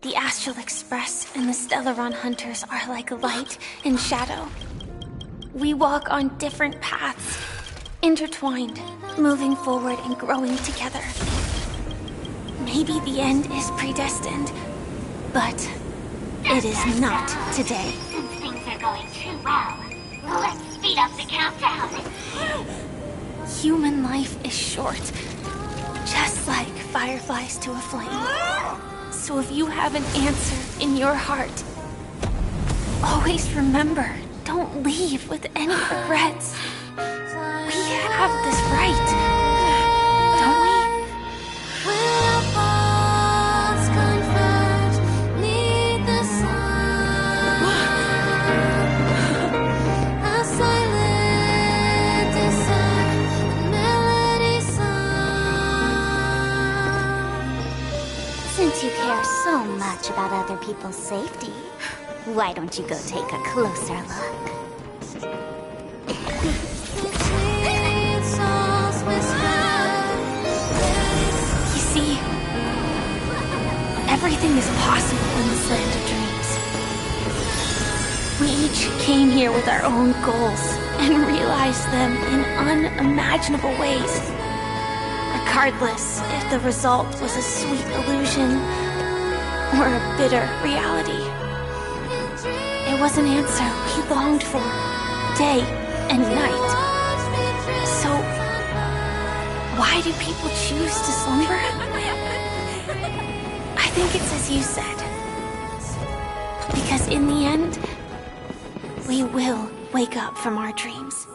The Astral Express and the Stellaron Hunters are like light and shadow. We walk on different paths, intertwined, moving forward and growing together. Maybe the end is predestined, but it is not today. Since things are going too well, let's speed up the countdown. Human life is short, just like fireflies to a flame. So if you have an answer in your heart, always remember, don't leave with any regrets. We have this right, don't we? so much about other people's safety. Why don't you go take a closer look? You see, everything is possible in this land of dreams. We each came here with our own goals and realized them in unimaginable ways. Regardless if the result was a sweet illusion or a bitter reality. It was an answer we longed for, day and night. So, why do people choose to slumber? I think it's as you said. Because in the end, we will wake up from our dreams.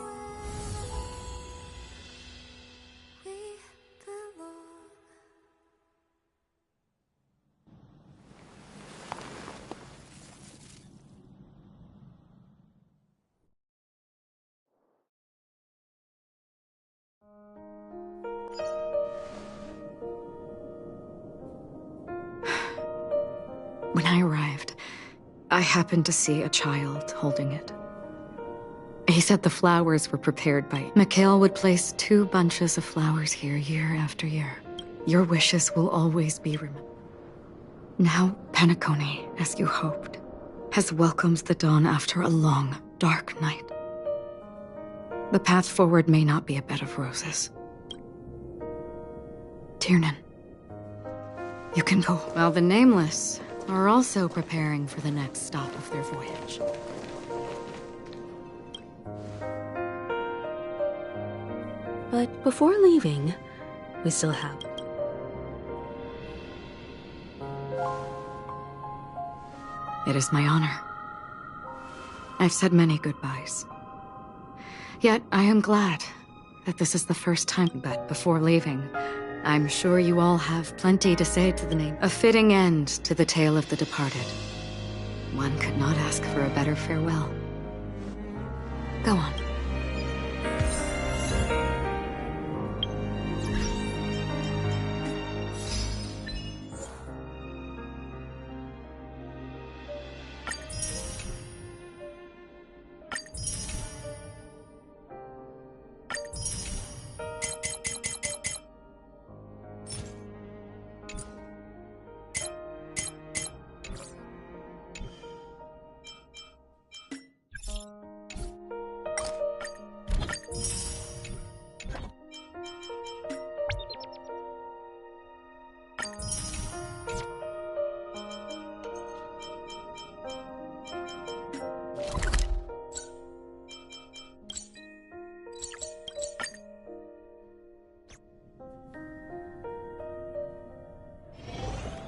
When I arrived, I happened to see a child holding it. He said the flowers were prepared by... Mikhail would place 2 bunches of flowers here year after year. Your wishes will always be remembered. Now, Penacony, as you hoped, has welcomed the dawn after a long, dark night. The path forward may not be a bed of roses. Tiernan, you can go. While the Nameless are also preparing for the next stop of their voyage. But before leaving, we still have... It is my honor. I've said many goodbyes. Yet I am glad that this is the first time. But before leaving, I'm sure you all have plenty to say to the name. A fitting end to the tale of the departed. One could not ask for a better farewell. Go on.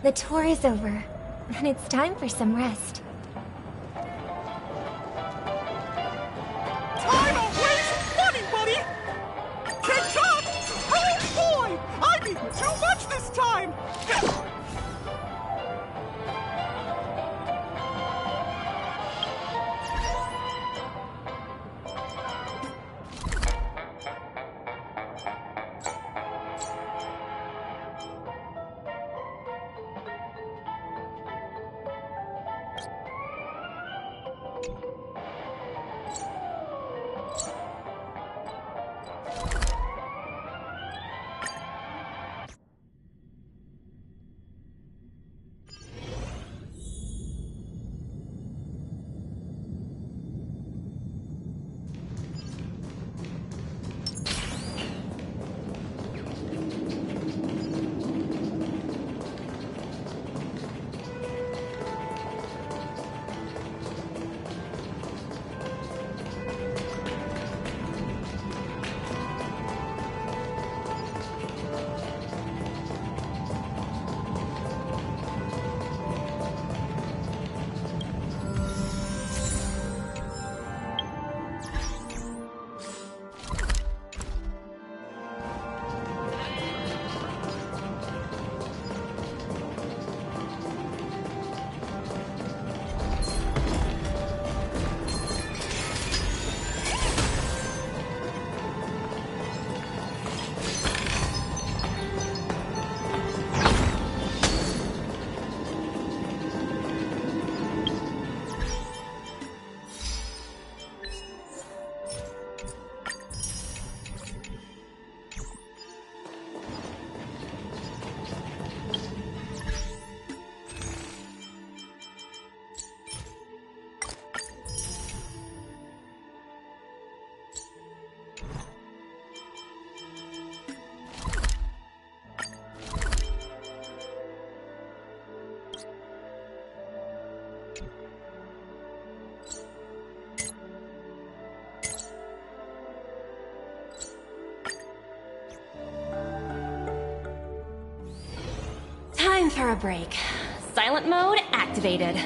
The tour is over, and it's time for some rest. Time to waste money, buddy! Catch up! Oh boy! I've eaten too much this time! for a break. Silent mode activated.